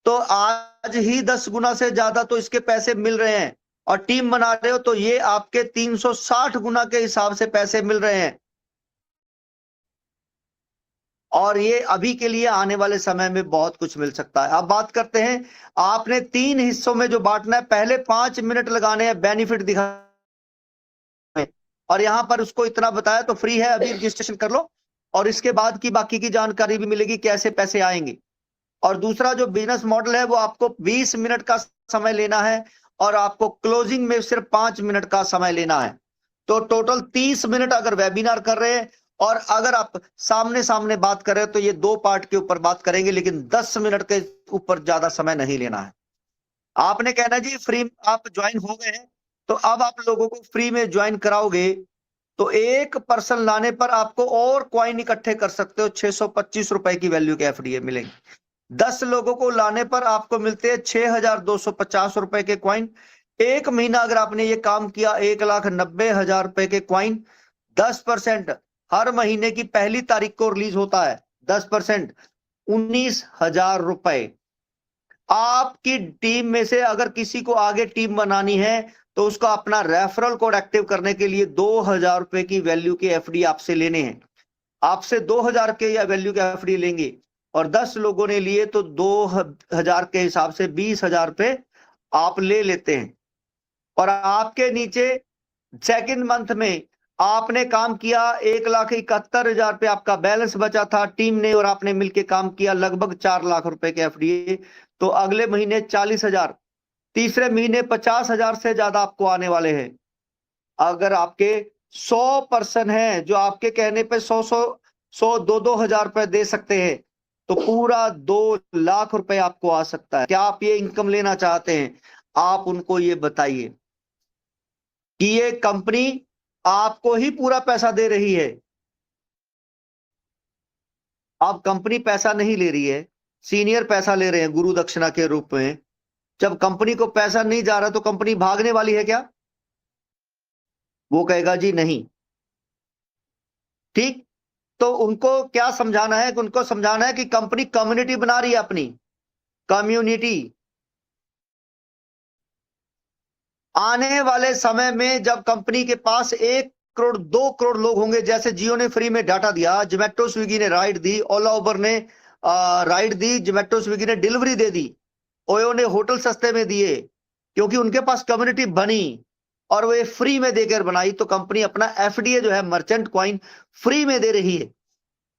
तो आज ही 10 गुना से ज्यादा तो इसके पैसे मिल रहे हैं, और टीम बना रहे हो तो ये आपके 360 गुना के हिसाब से पैसे मिल रहे हैं। और ये अभी के लिए, आने वाले समय में बहुत कुछ मिल सकता है। अब बात करते हैं, आपने 3 हिस्सों में जो बांटना है, पहले 5 मिनट लगाने हैं बेनिफिट दिखा, और यहां पर उसको इतना बताया तो फ्री है, अभी रजिस्ट्रेशन कर लो, और इसके बाद की बाकी की जानकारी भी मिलेगी कैसे पैसे आएंगे। और दूसरा जो बिजनेस मॉडल है, वो आपको 20 मिनट का समय लेना है, और आपको क्लोजिंग में सिर्फ 5 मिनट का समय लेना है। तो टोटल 30 मिनट अगर वेबिनार कर रहे हैं, और अगर आप सामने सामने बात कर रहे हैं तो ये 2 पार्ट के ऊपर बात करेंगे, लेकिन 10 मिनट के ऊपर ज्यादा समय नहीं लेना है। आपने कहना जी फ्री आप ज्वाइन हो गए हैं, तो अब आप लोगों को फ्री में ज्वाइन कराओगे तो एक पर्सन लाने पर आपको और कॉइन इकट्ठे कर सकते हो, 625 रुपए की वैल्यू के एफडीए मिलेंगे। 10 लोगों को लाने पर आपको मिलते हैं 6,250 रुपए के कॉइन। एक महीना अगर आपने ये काम किया, 1,90,000 रुपए के कॉइन। 10% हर महीने की पहली तारीख को रिलीज होता है, 10% 19,000 रुपए। आपकी टीम में से अगर किसी को आगे टीम बनानी है तो उसको अपना रेफरल कोड एक्टिव करने के लिए 2,000 रुपए की वैल्यू के एफडी आपसे लेने हैं। आपसे 2,000 के या वैल्यू के एफडी लेंगे, और 10 लोगों ने लिए तो 2,000 के हिसाब से 20,000 रुपए आप ले लेते हैं। और आपके नीचे सेकंड मंथ में आपने काम किया, 1,71,000 रुपए आपका बैलेंस बचा था, टीम ने और आपने मिलकर काम किया लगभग 4 लाख रुपए के एफडी। तो अगले महीने 40,000, तीसरे महीने 50,000 से ज्यादा आपको आने वाले हैं। अगर आपके 100 पर्सन हैं जो आपके कहने पे 100-2 हजार रुपए दे सकते हैं, तो पूरा 2 लाख रुपए आपको आ सकता है। क्या आप ये इनकम लेना चाहते हैं? आप उनको ये बताइए कि ये कंपनी आपको ही पूरा पैसा दे रही है। अब कंपनी पैसा नहीं ले रही है, सीनियर पैसा ले रहे हैं गुरु दक्षिणा के रूप में। जब कंपनी को पैसा नहीं जा रहा तो कंपनी भागने वाली है क्या? वो कहेगा जी नहीं। ठीक, तो उनको क्या समझाना है? उनको समझाना है कि कंपनी कम्युनिटी बना रही है, अपनी कम्युनिटी। आने वाले समय में जब कंपनी के पास 1 करोड़ 2 करोड़ लोग होंगे, जैसे जियो ने फ्री में डाटा दिया, जोमेटो स्विगी ने राइड दी, ओला उबर ने राइड दी, जोमेटो स्विगी ने डिलीवरी दे दी, ओयो ने होटल सस्ते में दिए, क्योंकि उनके पास कम्युनिटी बनी और वो फ्री में देकर बनाई। तो कंपनी अपना एफडीए जो है, मर्चेंट कॉइन, फ्री में दे रही है।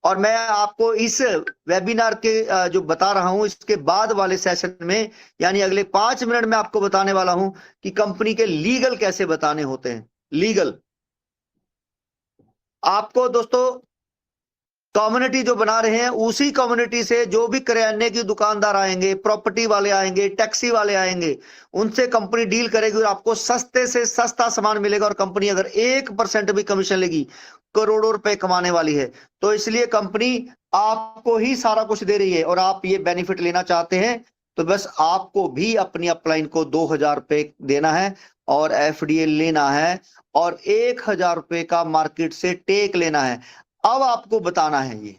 और मैं आपको इस वेबिनार के जो बता रहा हूं, इसके बाद वाले सेशन में, यानी अगले 5 मिनट में आपको बताने वाला हूं कि कंपनी के लीगल कैसे बताने होते हैं। लीगल आपको दोस्तों कम्युनिटी जो बना रहे हैं, उसी कम्युनिटी से जो भी किराने की दुकानदार आएंगे, प्रॉपर्टी वाले आएंगे, टैक्सी वाले आएंगे, उनसे कंपनी डील करेगी और आपको सस्ते से सस्ता सामान मिलेगा। और कंपनी अगर 1% भी कमीशन लेगी, करोड़ों रुपए कमाने वाली है। तो इसलिए कंपनी आपको ही सारा कुछ दे रही है, और आप ये बेनिफिट लेना चाहते हैं तो बस आपको भी अपनी अपलाइन को 2,000 रुपए देना है और एफडीए लेना है, और 1,000 रुपए का मार्केट से टेक लेना है। अब आपको बताना है, ये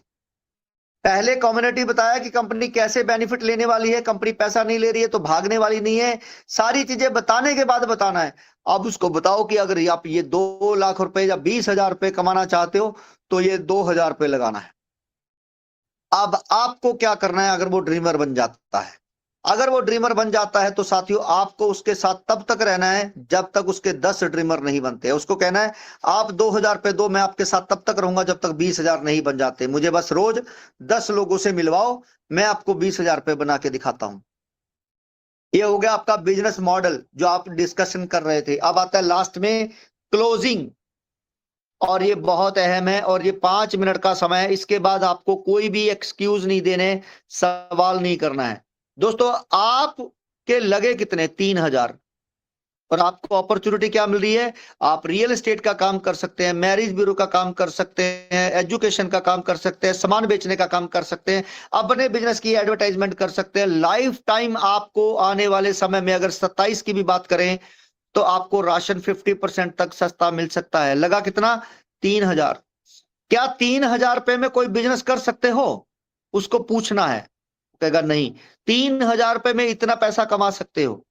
पहले कम्युनिटी बताया कि कंपनी कैसे बेनिफिट लेने वाली है, कंपनी पैसा नहीं ले रही है तो भागने वाली नहीं है, सारी चीजें बताने के बाद बताना है। अब उसको बताओ कि अगर आप ये 2 लाख रुपए या 20,000 रुपए कमाना चाहते हो तो ये 2,000 रुपए लगाना है। अब आपको क्या करना है अगर वो ड्रीमर बन जाता है? अगर वो ड्रीमर बन जाता है तो साथियों आपको उसके साथ तब तक रहना है जब तक उसके 10 ड्रीमर नहीं बनते। उसको कहना है आप 2000 रुपए दो, मैं आपके साथ तब तक रहूंगा जब तक 20,000 नहीं बन जाते। मुझे बस रोज 10 लोगों से मिलवाओ, मैं आपको 20,000 रुपए बना के दिखाता हूं। ये हो गया आपका बिजनेस मॉडल जो आप डिस्कशन कर रहे थे। अब आता है लास्ट में क्लोजिंग, और ये बहुत अहम है और ये 5 मिनट का समय है। इसके बाद आपको कोई भी एक्सक्यूज नहीं देने, सवाल नहीं करना है। दोस्तों आपके लगे कितने? 3,000, और आपको अपॉर्चुनिटी क्या मिल रही है? आप रियल एस्टेट का काम कर सकते हैं, मैरिज ब्यूरो का काम कर सकते हैं, एजुकेशन का काम कर सकते हैं, सामान बेचने का काम कर सकते हैं, अपने बिजनेस की एडवर्टाइजमेंट कर सकते हैं। लाइफ टाइम आपको आने वाले समय में अगर 27 की भी बात करें तो आपको राशन 50% तक सस्ता मिल सकता है। लगा कितना? 3,000। क्या 3,000 रुपए में कोई बिजनेस कर सकते हो? उसको पूछना है, कहेगा नहीं। 3,000 रुपए में इतना पैसा कमा सकते हो,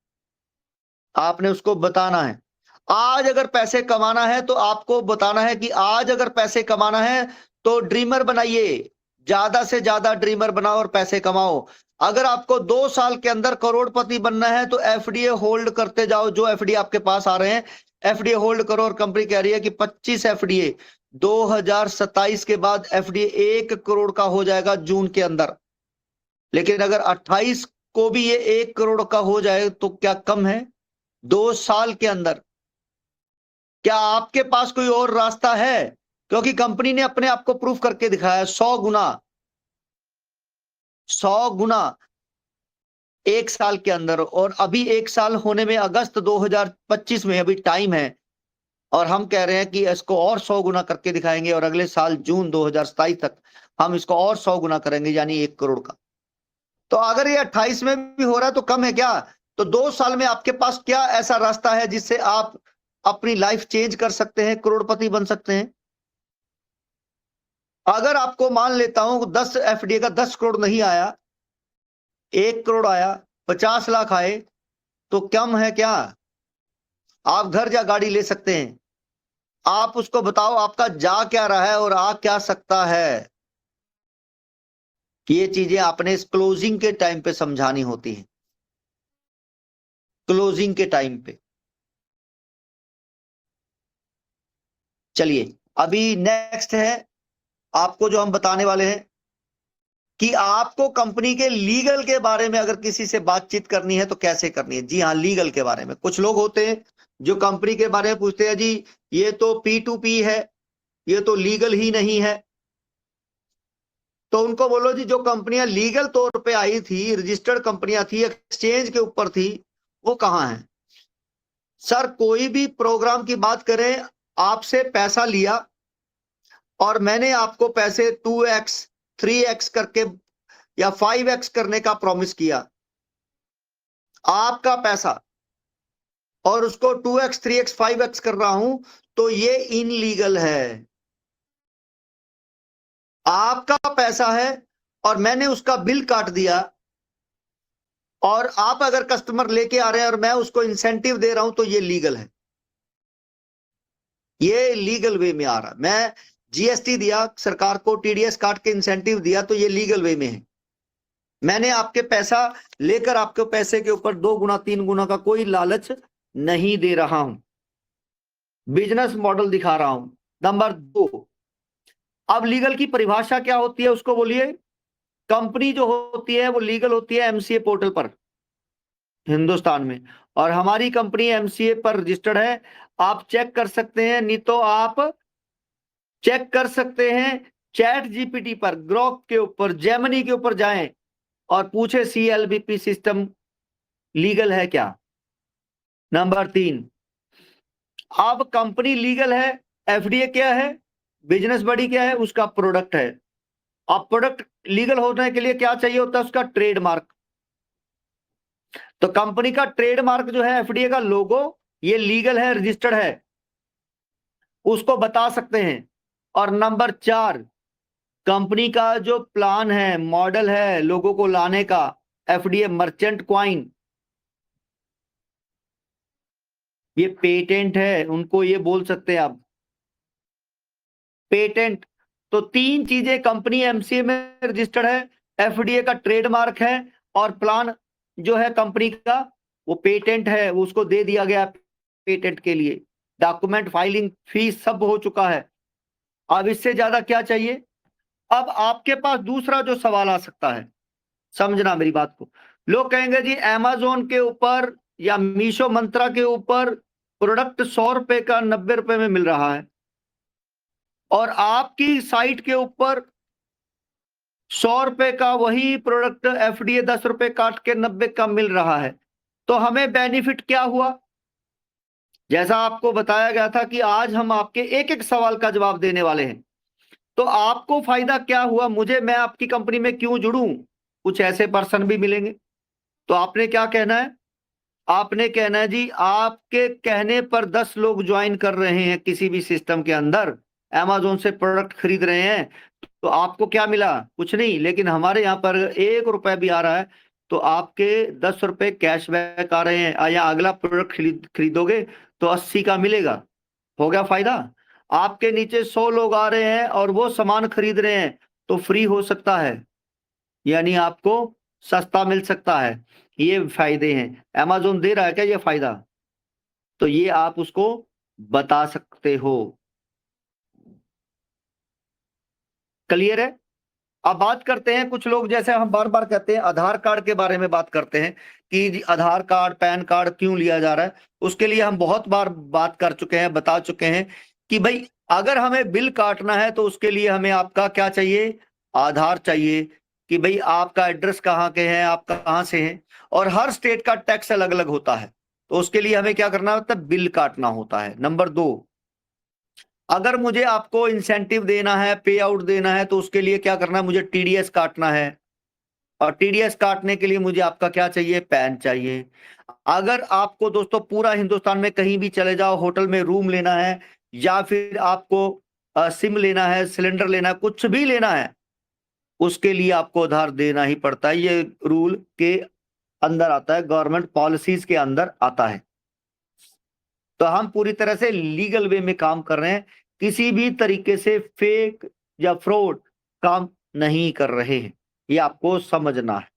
आपने उसको बताना है। आज अगर पैसे कमाना है तो आपको बताना है कि आज अगर पैसे कमाना है तो ड्रीमर बनाइए, ज्यादा से ज्यादा ड्रीमर बनाओ और पैसे कमाओ। अगर आपको 2 साल के अंदर करोड़पति बनना है तो एफडीए होल्ड करते जाओ। जो एफडीए आपके पास आ रहे हैं एफडीए होल्ड करो, और कंपनी कह रही है कि 25 एफडीए 2027 के बाद एफडीए 1 करोड़ का हो जाएगा जून के अंदर। लेकिन अगर 28 को भी ये 1 करोड़ का हो जाए तो क्या कम है? 2 साल के अंदर। क्या आपके पास कोई और रास्ता है? क्योंकि कंपनी ने अपने आप को प्रूफ करके दिखाया 100 गुना, 100 गुना 1 साल के अंदर। और अभी 1 साल होने में अगस्त 2025 में अभी टाइम है, और हम कह रहे हैं कि इसको और 100 गुना करके दिखाएंगे, और अगले साल जून 2027 तक हम इसको और 100 गुना करेंगे, यानी 1 करोड़ का। तो अगर ये 28 में भी हो रहा है तो कम है क्या? तो 2 साल में आपके पास क्या ऐसा रास्ता है जिससे आप अपनी लाइफ चेंज कर सकते हैं, करोड़पति बन सकते हैं? अगर आपको मान लेता हूं 10 एफडीए का 10 करोड़ नहीं आया, 1 करोड़ आया, 50 लाख आए, तो कम है क्या? आप घर या गाड़ी ले सकते हैं। आप उसको बताओ आपका जा क्या रहा है और आ क्या सकता है। ये चीजें आपने इस क्लोजिंग के टाइम पे समझानी होती है, क्लोजिंग के टाइम पे। चलिए अभी नेक्स्ट है आपको जो हम बताने वाले हैं कि आपको कंपनी के लीगल के बारे में अगर किसी से बातचीत करनी है तो कैसे करनी है। जी हाँ, लीगल के बारे में। कुछ लोग होते हैं जो कंपनी के बारे में पूछते हैं, जी ये तो P2P है, ये तो लीगल ही नहीं है। तो उनको बोलो जी जो कंपनियां लीगल तौर पे आई थी, रजिस्टर्ड कंपनियां थी, एक्सचेंज के ऊपर थी, वो कहां है? सर कोई भी प्रोग्राम की बात करें, आपसे पैसा लिया और मैंने आपको पैसे 2x 3x करके या 5x करने का प्रॉमिस किया, आपका पैसा, और उसको 2x 3x 5x कर रहा हूं, तो ये इनलीगल है। आपका पैसा है और मैंने उसका बिल काट दिया, और आप अगर कस्टमर लेके आ रहे हैं और मैं उसको इंसेंटिव दे रहा हूं तो ये लीगल है। ये लीगल वे में आ रहा। मैं जीएसटी दिया सरकार को, टीडीएस काट के इंसेंटिव दिया, तो ये लीगल वे में है। मैंने आपके पैसा लेकर आपके पैसे के ऊपर 2 गुना 3 गुना का कोई लालच नहीं दे रहा हूं, बिजनेस मॉडल दिखा रहा हूं। नंबर 2, अब लीगल की परिभाषा क्या होती है उसको बोलिए। कंपनी जो होती है वो लीगल होती है एमसीए पोर्टल पर हिंदुस्तान में, और हमारी कंपनी एमसीए पर रजिस्टर्ड है। आप चेक कर सकते हैं, नहीं तो आप चेक कर सकते हैं चैट जीपीटी पर, ग्रोक के ऊपर, जेमिनी के ऊपर जाएं और पूछे सीएलबीपी सिस्टम लीगल है क्या। नंबर 3, अब कंपनी लीगल है, एफडीए क्या है, बिजनेस बॉडी क्या है, उसका प्रोडक्ट है। अब प्रोडक्ट लीगल होने के लिए क्या चाहिए होता है? उसका ट्रेडमार्क। तो कंपनी का ट्रेडमार्क जो है एफडीए का लोगो, ये लीगल है, रजिस्टर्ड है, उसको बता सकते हैं। और नंबर 4, कंपनी का जो प्लान है, मॉडल है लोगों को लाने का, एफडीए मर्चेंट क्वाइन, ये पेटेंट है, उनको ये बोल सकते हैं आप पेटेंट। तो 3 चीजें कंपनी एमसीए में रजिस्टर्ड है, एफडीए का ट्रेडमार्क है, और प्लान जो है कंपनी का वो पेटेंट है उसको दे दिया गया पेटेंट के लिए, डॉक्यूमेंट फाइलिंग फीस सब हो चुका है। अब इससे ज्यादा क्या चाहिए? अब आपके पास दूसरा जो सवाल आ सकता है, समझना मेरी बात को, लोग कहेंगे जी अमेज़न के ऊपर या मीशो मंत्रा के ऊपर प्रोडक्ट 100 रुपए का 90 रुपए में मिल रहा है और आपकी साइट के ऊपर 100 रुपए का वही प्रोडक्ट एफडीए 10 रुपए काट के 90 का मिल रहा है, तो हमें बेनिफिट क्या हुआ? जैसा आपको बताया गया था कि आज हम आपके एक एक सवाल का जवाब देने वाले हैं। तो आपको फायदा क्या हुआ? मैं आपकी कंपनी में क्यों जुड़ूं? कुछ ऐसे पर्सन भी मिलेंगे। तो आपने क्या कहना है? आपने कहना है जी आपके कहने पर 10 लोग ज्वाइन कर रहे हैं किसी भी सिस्टम के अंदर, अमेज़न से प्रोडक्ट खरीद रहे हैं, तो आपको क्या मिला? कुछ नहीं, लेकिन हमारे यहाँ पर 1 रुपए भी आ रहा है तो आपके 10 रुपए कैशबैक आ रहे हैं, या अगला प्रोडक्ट खरीदोगे तो 80 का मिलेगा। हो गया फायदा। आपके नीचे 100 लोग आ रहे हैं और वो सामान खरीद रहे हैं तो फ्री हो सकता है, यानी आपको सस्ता मिल सकता है। ये फायदे हैं। अमेज़न दे रहा है क्या ये फायदा? तो ये आप उसको बता सकते हो। क्लियर है? अब बात करते हैं, कुछ लोग जैसे हम बार बार कहते हैं आधार कार्ड के बारे में बात करते हैं कि जी आधार कार्ड पैन कार्ड क्यों लिया जा रहा है। उसके लिए हम बहुत बार बात कर चुके हैं, बता चुके हैं कि भाई अगर हमें बिल काटना है तो उसके लिए हमें आपका क्या चाहिए? आधार चाहिए कि भाई आपका एड्रेस कहाँ के हैं, आप कहाँ से हैं, और हर स्टेट का टैक्स अलग अलग होता है, तो उसके लिए हमें क्या करना होता है? बिल काटना होता है। नंबर 2, अगर मुझे आपको इंसेंटिव देना है, पे आउट देना है, तो उसके लिए क्या करना है? मुझे टीडीएस काटना है, और टीडीएस काटने के लिए मुझे आपका क्या चाहिए? पैन चाहिए। अगर आपको दोस्तों पूरा हिंदुस्तान में कहीं भी चले जाओ, होटल में रूम लेना है या फिर आपको सिम लेना है, सिलेंडर लेना है, कुछ भी लेना है, उसके लिए आपको आधार देना ही पड़ता है। ये रूल के अंदर आता है, गवर्नमेंट पॉलिसीज के अंदर आता है। तो हम पूरी तरह से लीगल वे में काम कर रहे हैं, किसी भी तरीके से फेक या फ्रॉड काम नहीं कर रहे हैं, ये आपको समझना है।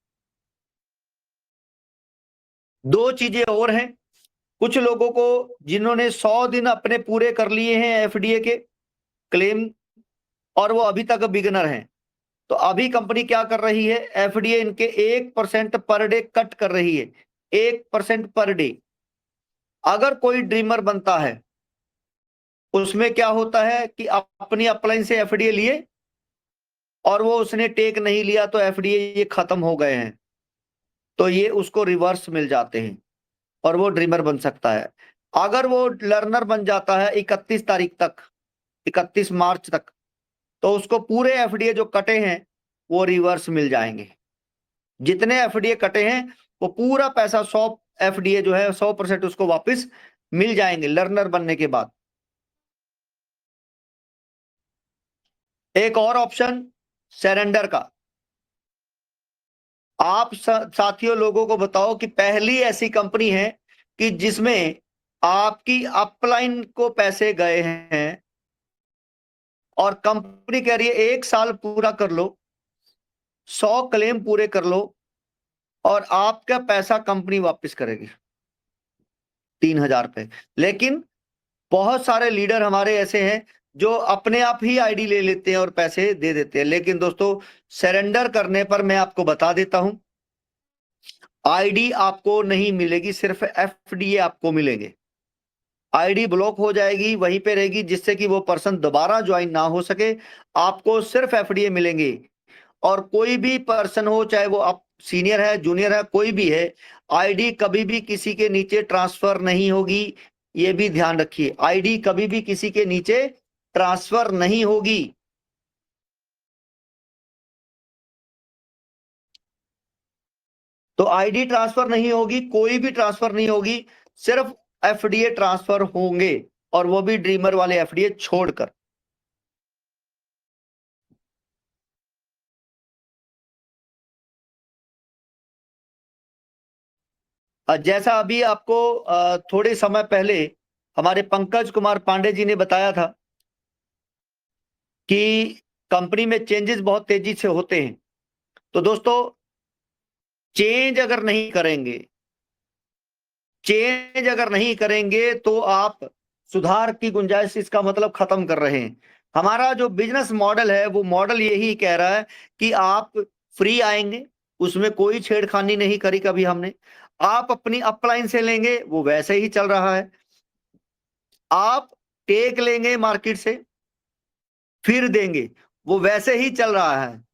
2 चीजें और हैं, कुछ लोगों को जिन्होंने 100 दिन अपने पूरे कर लिए हैं एफडीए के क्लेम और वो अभी तक बिगिनर हैं, तो अभी कंपनी क्या कर रही है? एफडीए इनके 1% पर डे कट कर रही है, 1% पर डे। अगर कोई ड्रीमर बनता है उसमें क्या होता है कि अपनी अपलाइन से एफडीए लिए और वो उसने टेक नहीं लिया तो एफडीए ये खत्म हो गए हैं, तो ये उसको रिवर्स मिल जाते हैं और वो ड्रीमर बन सकता है। अगर वो लर्नर बन जाता है 31 तारीख तक, 31 मार्च तक, तो उसको पूरे एफडीए जो कटे हैं वो रिवर्स मिल जाएंगे। जितने एफडीए कटे हैं वो पूरा पैसा 100 एफडीए जो है 100% उसको वापस मिल जाएंगे लर्नर बनने के बाद। एक और ऑप्शन सरेंडर का। आप साथियों लोगों को बताओ कि पहली ऐसी कंपनी है कि जिसमें आपकी अपलाइन को पैसे गए हैं और कंपनी कह रही है 1 साल पूरा कर लो, 100 क्लेम पूरे कर लो और आपका पैसा कंपनी वापस करेगी 3000 रुपए। लेकिन बहुत सारे लीडर हमारे ऐसे हैं जो अपने आप ही आईडी ले लेते हैं और पैसे दे देते हैं। लेकिन दोस्तों सरेंडर करने पर मैं आपको बता देता हूं, आईडी आपको नहीं मिलेगी, सिर्फ एफडीए आपको मिलेंगे। आईडी ब्लॉक हो जाएगी, वहीं पे रहेगी, जिससे कि वो पर्सन दोबारा ज्वाइन ना हो सके। आपको सिर्फ एफडीए मिलेंगे। और कोई भी पर्सन हो, चाहे वो आप सीनियर है, जूनियर है, कोई भी है, आईडी कभी भी किसी के नीचे ट्रांसफर नहीं होगी। ये भी ध्यान रखिए, आईडी कभी भी किसी के नीचे ट्रांसफर नहीं होगी। तो आईडी ट्रांसफर नहीं होगी, कोई भी ट्रांसफर नहीं होगी, सिर्फ एफडीए ट्रांसफर होंगे, और वो भी ड्रीमर वाले एफडीए छोड़कर। जैसा अभी आपको थोड़े समय पहले हमारे पंकज कुमार पांडे जी ने बताया था कि कंपनी में चेंजेस बहुत तेजी से होते हैं। तो दोस्तों चेंज अगर नहीं करेंगे तो आप सुधार की गुंजाइश, इसका मतलब खत्म कर रहे हैं। हमारा जो बिजनेस मॉडल है वो मॉडल यही कह रहा है कि आप फ्री आएंगे, उसमें कोई छेड़खानी नहीं करी कभी हमने। आप अपनी अपलाइन से लेंगे, वो वैसे ही चल रहा है। आप टेक लेंगे मार्केट से फिर देंगे, वो वैसे ही चल रहा है।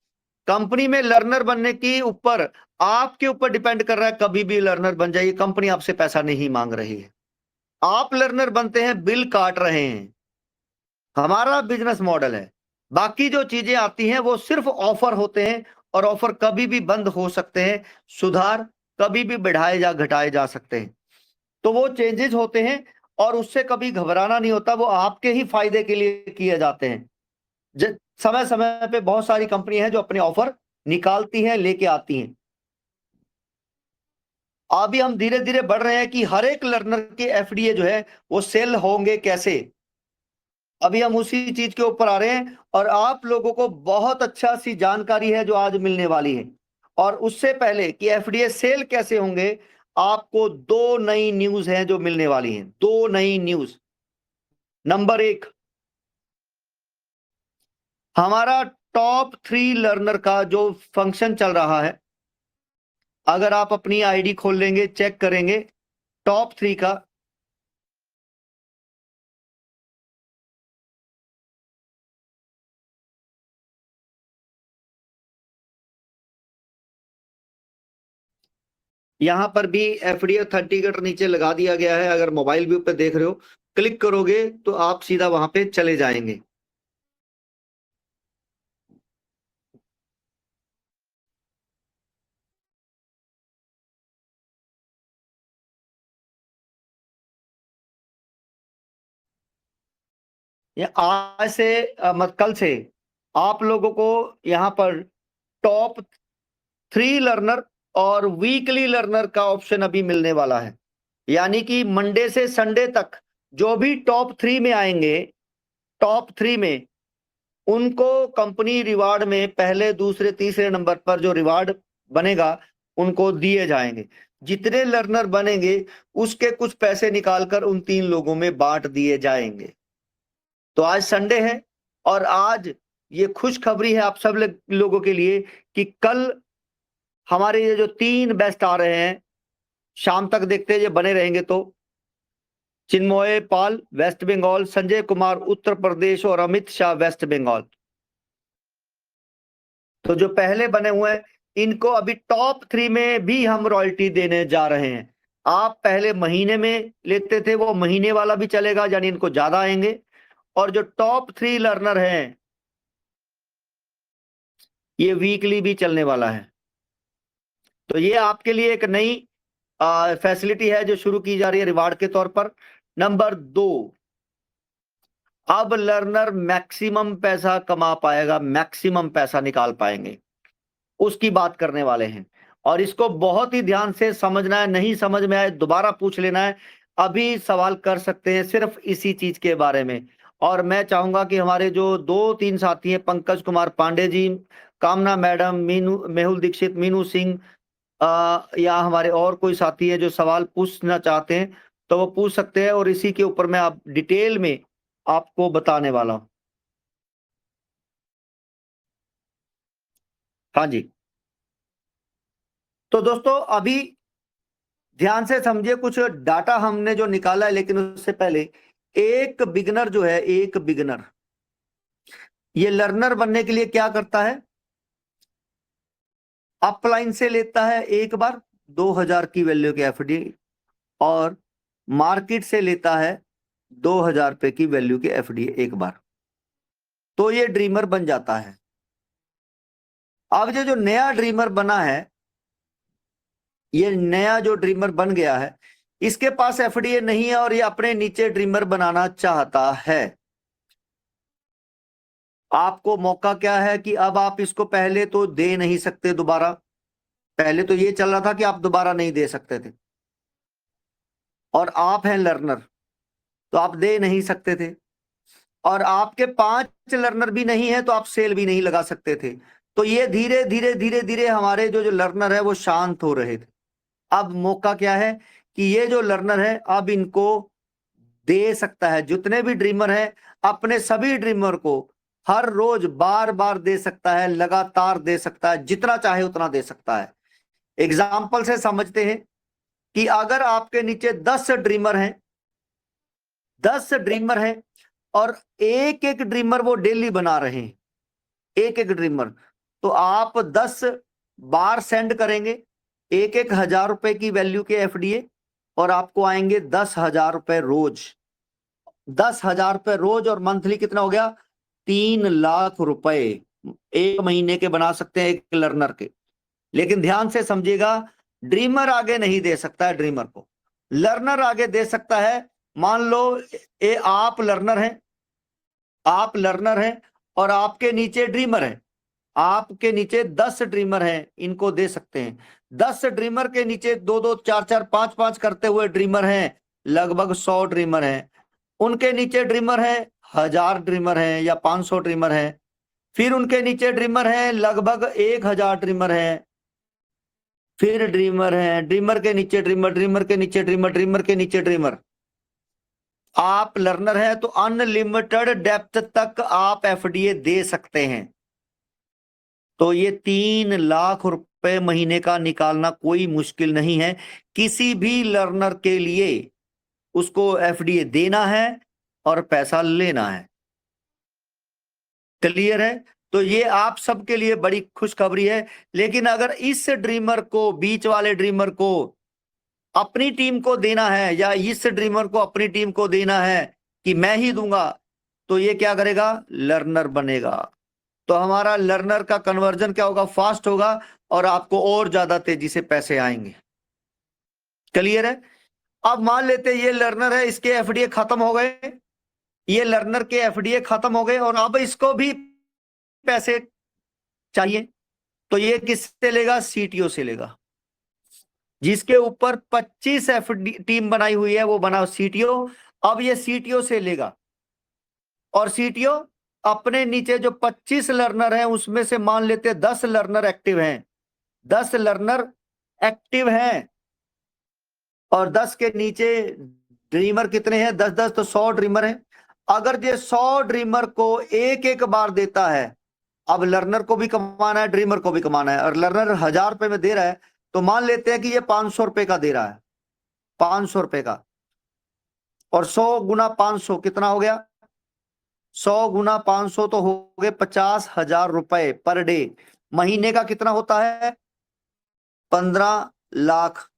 कंपनी में लर्नर बनने की ऊपर आपके ऊपर डिपेंड कर रहा है, कभी भी लर्नर बन जाइए, कंपनी आपसे पैसा नहीं मांग रही है। आप लर्नर बनते हैं, बिल काट रहे हैं। हमारा बिजनेस मॉडल है। बाकी जो चीजें आती हैं वो सिर्फ ऑफर होते हैं, और ऑफर कभी भी बंद हो सकते हैं, सुधार कभी भी बढ़ाए या घटाए जा सकते हैं। तो वो चेंजेस होते हैं और उससे कभी घबराना नहीं होता, वो आपके ही फायदे के लिए किए जाते हैं। समय समय पे बहुत सारी कंपनी हैं जो अपने ऑफर निकालती हैं, लेके आती हैं। अभी हम धीरे धीरे बढ़ रहे हैं कि हर एक लर्नर के एफडीए जो है वो सेल होंगे कैसे। अभी हम उसी चीज के ऊपर आ रहे हैं, और आप लोगों को बहुत अच्छा सी जानकारी है जो आज मिलने वाली है। और उससे पहले कि एफडीए सेल कैसे होंगे, आपको 2 नई न्यूज हैं जो मिलने वाली हैं। 2 नई न्यूज। नंबर 1, हमारा टॉप 3 लर्नर का जो फंक्शन चल रहा है, अगर आप अपनी आईडी खोल लेंगे, चेक करेंगे टॉप 3 का, यहां पर भी एफडीए ऑथेंटिकेटर नीचे लगा दिया गया है। अगर मोबाइल व्यू पे देख रहे हो, क्लिक करोगे तो आप सीधा वहां पे चले जाएंगे। ये आज से कल से आप लोगों को यहां पर टॉप 3 लर्नर और वीकली लर्नर का ऑप्शन अभी मिलने वाला है। यानी कि मंडे से संडे तक जो भी टॉप 3 में आएंगे, टॉप 3 में उनको कंपनी रिवार्ड में पहले, दूसरे, तीसरे नंबर पर जो रिवार्ड बनेगा उनको दिए जाएंगे। जितने लर्नर बनेंगे उसके कुछ पैसे निकालकर उन 3 लोगों में बांट दिए जाएंगे। तो आज संडे है, और आज ये खुशखबरी है आप सब लोगों के लिए कि कल हमारे ये जो 3 बेस्ट आ रहे हैं, शाम तक देखते हैं ये बने रहेंगे तो चिन्मय पाल वेस्ट बंगाल, संजय कुमार उत्तर प्रदेश और अमित शाह वेस्ट बंगाल। तो जो पहले बने हुए हैं इनको अभी टॉप 3 में भी हम रॉयल्टी देने जा रहे हैं। आप पहले महीने में लेते थे, वो महीने वाला भी चलेगा, यानी इनको ज्यादा आएंगे। और जो टॉप 3 लर्नर हैं ये वीकली भी चलने वाला है। तो ये आपके लिए एक नई फैसिलिटी है जो शुरू की जा रही है रिवार्ड के तौर पर। नंबर 2, अब लर्नर मैक्सिमम पैसा कमा पाएगा, मैक्सिमम पैसा निकाल पाएंगे, उसकी बात करने वाले हैं। और इसको बहुत ही ध्यान से समझना है, नहीं समझ में आए दोबारा पूछ लेना है, अभी सवाल कर सकते हैं सिर्फ इसी चीज के बारे में। और मैं चाहूंगा कि हमारे जो 2-3 साथी हैं, पंकज कुमार पांडे जी, कामना मैडम, मीनू, मेहुल दीक्षित, मीनू सिंह, या हमारे और कोई साथी है जो सवाल पूछना चाहते हैं तो वो पूछ सकते हैं, और इसी के ऊपर मैं आप डिटेल में आपको बताने वाला हूं। हाँ जी। तो दोस्तों अभी ध्यान से समझिए, कुछ डाटा हमने जो निकाला है, लेकिन उससे पहले एक बिगनर जो है, एक बिगनर ये लर्नर बनने के लिए क्या करता है, अपलाइन से लेता है एक बार 2000 की वैल्यू के एफडी, और मार्केट से लेता है 2000 रुपए की वैल्यू के एफडी एक बार, तो ये ड्रीमर बन जाता है। अब ये जो नया ड्रीमर बना है, ये नया जो ड्रीमर बन गया है, इसके पास एफडीए नहीं है और ये अपने नीचे ड्रीमर बनाना चाहता है। आपको मौका क्या है कि अब आप इसको पहले तो दे नहीं सकते दोबारा। पहले तो ये चल रहा था कि आप दोबारा नहीं दे सकते थे, और आप हैं लर्नर तो आप दे नहीं सकते थे, और आपके 5 लर्नर भी नहीं है तो आप सेल भी नहीं लगा सकते थे। तो ये धीरे धीरे धीरे धीरे हमारे जो लर्नर है वो शांत हो रहे थे। अब मौका क्या है कि ये जो लर्नर है अब इनको दे सकता है, जितने भी ड्रीमर हैं अपने सभी ड्रीमर को हर रोज बार बार दे सकता है, लगातार दे सकता है, जितना चाहे उतना दे सकता है। एग्जाम्पल से समझते हैं कि अगर आपके नीचे 10 ड्रीमर हैं, 10 ड्रीमर हैं और एक एक ड्रीमर वो डेली बना रहे हैं, एक एक ड्रीमर, तो आप 10 बार सेंड करेंगे 1,000 रुपए की वैल्यू के एफडीए और आपको आएंगे 10,000 रुपए रोज, 10,000 रुपए रोज और मंथली कितना हो गया 3 लाख रुपए एक महीने के बना सकते हैं एक लर्नर के। लेकिन ध्यान से समझिएगा, ड्रीमर आगे नहीं दे सकता है ड्रीमर को, लर्नर आगे दे सकता है। मान लो आप लर्नर हैं, आप लर्नर हैं और आपके नीचे ड्रीमर है, आपके नीचे 10 ड्रीमर हैं, इनको दे सकते हैं। 10 ड्रीमर के नीचे 2-2 4-4 5-5 करते हुए ड्रीमर हैं, लगभग 100 ड्रीमर हैं। उनके नीचे ड्रीमर है 1000 ड्रीमर हैं या 500 ड्रीमर हैं, फिर उनके नीचे ड्रीमर हैं लगभग 1000 ड्रीमर हैं, फिर ड्रीमर हैं, ड्रीमर के नीचे ड्रीमर, ड्रीमर के नीचे ड्रीमर, ड्रीमर के नीचे ड्रीमर। आप लर्नर हैं तो अनलिमिटेड डेप्थ तक आप एफडीए दे सकते हैं। तो ये 3 लाख रुपए महीने का निकालना कोई मुश्किल नहीं है किसी भी लर्नर के लिए। उसको एफडीए देना है और पैसा लेना है। क्लियर है? तो ये आप सबके लिए बड़ी खुशखबरी है। लेकिन अगर इस ड्रीमर को, बीच वाले ड्रीमर को अपनी टीम को देना है या इस ड्रीमर को अपनी टीम को देना है कि मैं ही दूंगा, तो ये क्या करेगा, लर्नर बनेगा। तो हमारा लर्नर का कन्वर्जन क्या होगा, फास्ट होगा और आपको और ज्यादा तेजी से पैसे आएंगे। क्लियर है? अब मान लेते ये लर्नर है, इसके एफडीए खत्म हो गए, ये लर्नर के एफडीए खत्म हो गए और अब इसको भी पैसे चाहिए, तो ये किससे लेगा, सीटीओ से लेगा। जिसके ऊपर 25 एफडी टीम बनाई हुई है वो बना सीटीओ। अब ये सीटीओ से लेगा और सीटीओ अपने नीचे जो 25 लर्नर हैं उसमें से मान लेते हैं 10 लर्नर एक्टिव हैं, 10 लर्नर एक्टिव हैं और 10 के नीचे ड्रीमर कितने हैं, 10-10 तो 100 ड्रीमर हैं। अगर ये 100 ड्रीमर को एक एक बार देता है, अब लर्नर को भी कमाना है ड्रीमर को भी कमाना है, और लर्नर 1000 रुपए में दे रहा है, तो मान लेते हैं कि ये 500 रुपए का दे रहा है, 500 रुपए का, और 100 गुना 500 कितना हो गया, 100 गुना 500 तो हो गए 50,000 रुपए पर डे। महीने का कितना होता है, 15 लाख।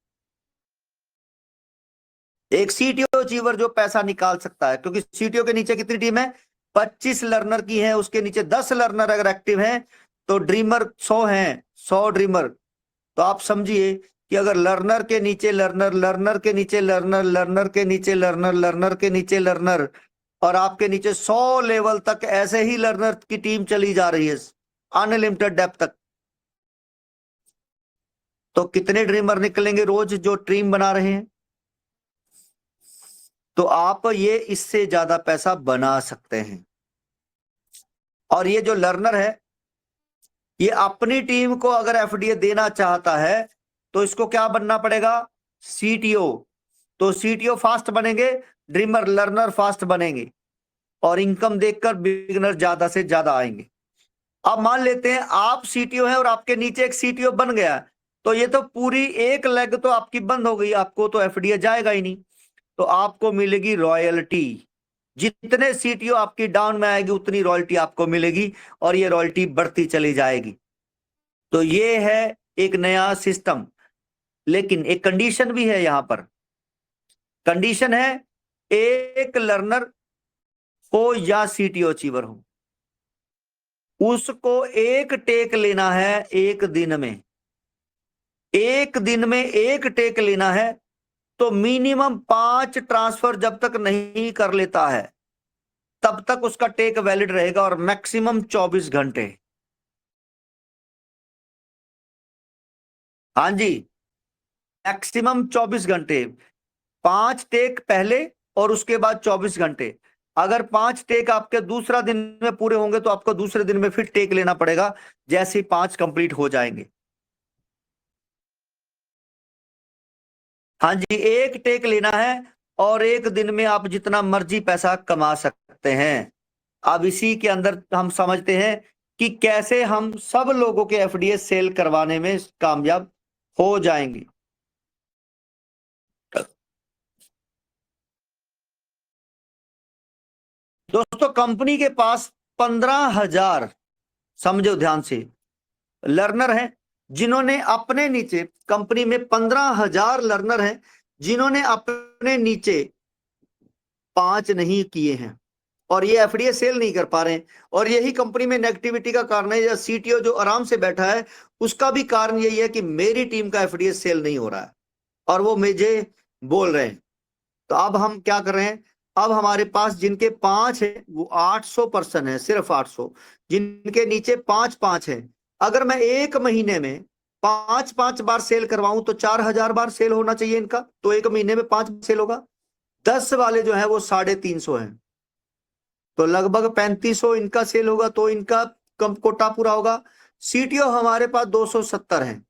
एक सीटीओ अचीवर जो पैसा निकाल सकता है, क्योंकि सीटीओ के नीचे कितनी टीम है, 25 लर्नर की है, उसके नीचे 10 लर्नर अगर एक्टिव हैं तो ड्रीमर 100 हैं, 100 ड्रीमर। तो आप समझिए कि अगर लर्नर के नीचे लर्नर, लर्नर के नीचे लर्नर, लर्नर के नीचे लर्नर, लर्नर के नीचे लर्नर, और आपके नीचे 100 लेवल तक ऐसे ही लर्नर की टीम चली जा रही है अनलिमिटेड डेप्थ तक, तो कितने ड्रीमर निकलेंगे रोज जो टीम बना रहे हैं। तो आप ये इससे ज्यादा पैसा बना सकते हैं। और ये जो लर्नर है ये अपनी टीम को अगर एफडीए देना चाहता है तो इसको क्या बनना पड़ेगा, सीटीओ। तो सीटीओ फास्ट बनेंगे, ड्रीमर लर्नर फास्ट बनेंगे और इनकम देखकर बिगिनर ज्यादा से ज्यादा आएंगे। अब मान लेते हैं आप सीटीओ हैं और आपके नीचे एक सीटीओ बन गया, तो ये तो पूरी एक लेग तो आपकी बंद हो गई, आपको तो एफडीए जाएगा ही नहीं, तो आपको मिलेगी रॉयल्टी। जितने सीटीओ आपकी डाउन में आएगी उतनी रॉयल्टी आपको मिलेगी और ये रॉयल्टी बढ़ती चली जाएगी। तो ये है एक नया सिस्टम। लेकिन एक कंडीशन भी है, यहां पर कंडीशन है, एक लर्नर हो या सीटीओ अचीवर हो, उसको एक टेक लेना है, एक दिन में, एक दिन में एक टेक लेना है। तो मिनिमम 5 ट्रांसफर जब तक नहीं कर लेता है तब तक उसका टेक वैलिड रहेगा, और मैक्सिमम 24 घंटे। हाँ जी, मैक्सिमम 24 घंटे, 5 टेक पहले और उसके बाद 24 घंटे। अगर 5 टेक आपके दूसरा दिन में पूरे होंगे तो आपको दूसरे दिन में फिर टेक लेना पड़ेगा, जैसे ही 5 कंप्लीट हो जाएंगे। हाँ जी, 1 टेक लेना है और 1 दिन में आप जितना मर्जी पैसा कमा सकते हैं। अब इसी के अंदर हम समझते हैं कि कैसे हम सब लोगों के एफडीए सेल करवाने में कामयाब हो जाएंगे। दोस्तों, कंपनी के पास 15,000, समझो ध्यान से, लर्नर हैं जिन्होंने अपने नीचे, कंपनी में 15,000 लर्नर हैं जिन्होंने अपने नीचे 5 नहीं किए हैं और ये एफडीए सेल नहीं कर पा रहे हैं। और यही कंपनी में नेगेटिविटी का कारण है, या सीटीओ जो आराम से बैठा है उसका भी कारण यही है कि मेरी टीम का एफडीए सेल नहीं हो रहा है और वो मुझे बोल रहे हैं। तो अब हम क्या कर रहे हैं, अब हमारे पास जिनके 5 है वो 800 पर्सन है, सिर्फ 800, जिनके नीचे 5 है। अगर मैं 1 महीने में 5 बार सेल करवाऊं तो 4,000 बार सेल होना चाहिए इनका, तो 1 महीने में 5 सेल होगा। 10 वाले जो है वो 350 है, तो लगभग 3500 इनका सेल होगा, तो इनका कम कोटा पूरा होगा। सीटीओ हमारे पास 270 है,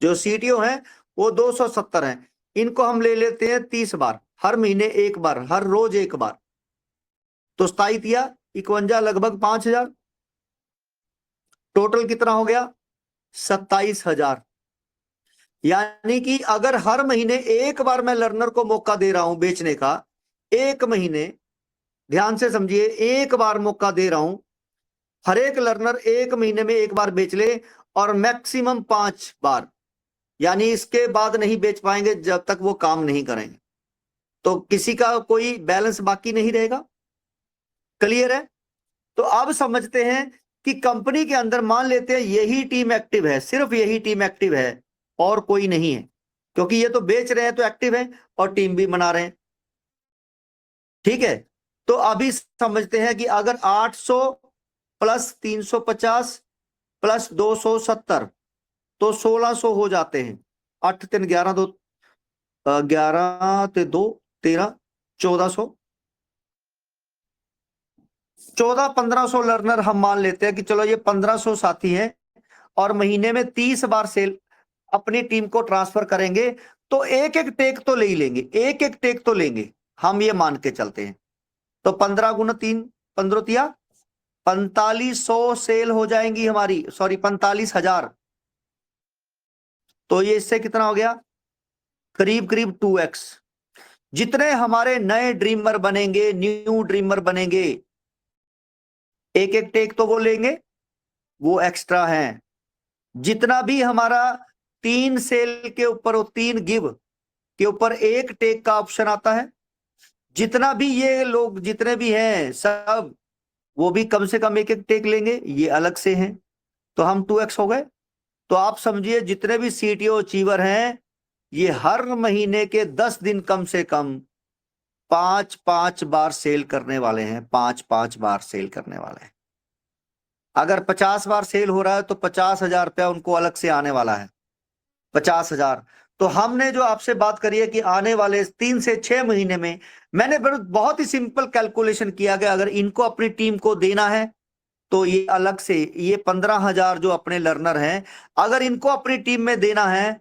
जो सीटीओ है वो 270 है, इनको हम ले लेते हैं 30 बार, हर महीने 1 बार, हर रोज 1 बार, तो 51 लगभग 5,000, टोटल कितना हो गया 27,000। यानी कि अगर हर महीने 1 बार मैं लर्नर को मौका दे रहा हूं बेचने का, 1 महीने, ध्यान से समझिए, 1 बार मौका दे रहा हूं, हर एक लर्नर 1 महीने में 1 बार बेच ले और मैक्सिमम 5 बार, यानी इसके बाद नहीं बेच पाएंगे जब तक वो काम नहीं करेंगे, तो किसी का कोई बैलेंस बाकी नहीं रहेगा। क्लियर है? तो अब समझते हैं कि कंपनी के अंदर मान लेते हैं यही टीम एक्टिव है, सिर्फ यही टीम एक्टिव है और कोई नहीं है, क्योंकि ये तो बेच रहे हैं तो एक्टिव है और टीम भी बना रहे हैं। ठीक है, तो अभी समझते हैं कि अगर 800 प्लस 350 प्लस 270 तो 1600 हो जाते हैं। 8 3 11 2 11 ते 2 13 1400, 1400-1500 लर्नर हम मान लेते हैं कि चलो ये 1500 साथी हैं और महीने में 30 बार सेल अपनी टीम को ट्रांसफर करेंगे, तो एक एक टेक तो ले ही लेंगे, एक एक टेक तो लेंगे, हम ये मान के चलते हैं। तो 15 गुना 3 15 तिया 4500 सेल हो जाएंगी हमारी, सॉरी 45,000। तो ये इससे कितना हो गया, करीब करीब 2x। जितने हमारे नए ड्रीमर बनेंगे, न्यू ड्रीमर बनेंगे, एक एक टेक तो वो लेंगे, वो एक्स्ट्रा है। जितना भी हमारा 3 सेल के ऊपर, 3 गिव के ऊपर 1 टेक का ऑप्शन आता है, जितना भी ये लोग जितने भी हैं सब, वो भी कम से कम 1 टेक लेंगे, ये अलग से हैं, तो हम 2x हो गए। तो आप समझिए जितने भी सीटीओ अचीवर हैं ये हर महीने के 10 दिन कम से कम 5 बार सेल करने वाले हैं, 5 बार सेल करने वाले हैं। अगर 50 बार सेल हो रहा है तो 50,000 रुपया उनको अलग से आने वाला है, 50,000। तो हमने जो आपसे बात करी है कि आने वाले 3 से 6 महीने में, मैंने बहुत ही सिंपल कैलकुलेशन किया कि अगर इनको अपनी टीम को देना है तो ये अलग से, ये 15,000 जो अपने लर्नर हैं, अगर इनको अपनी टीम में देना है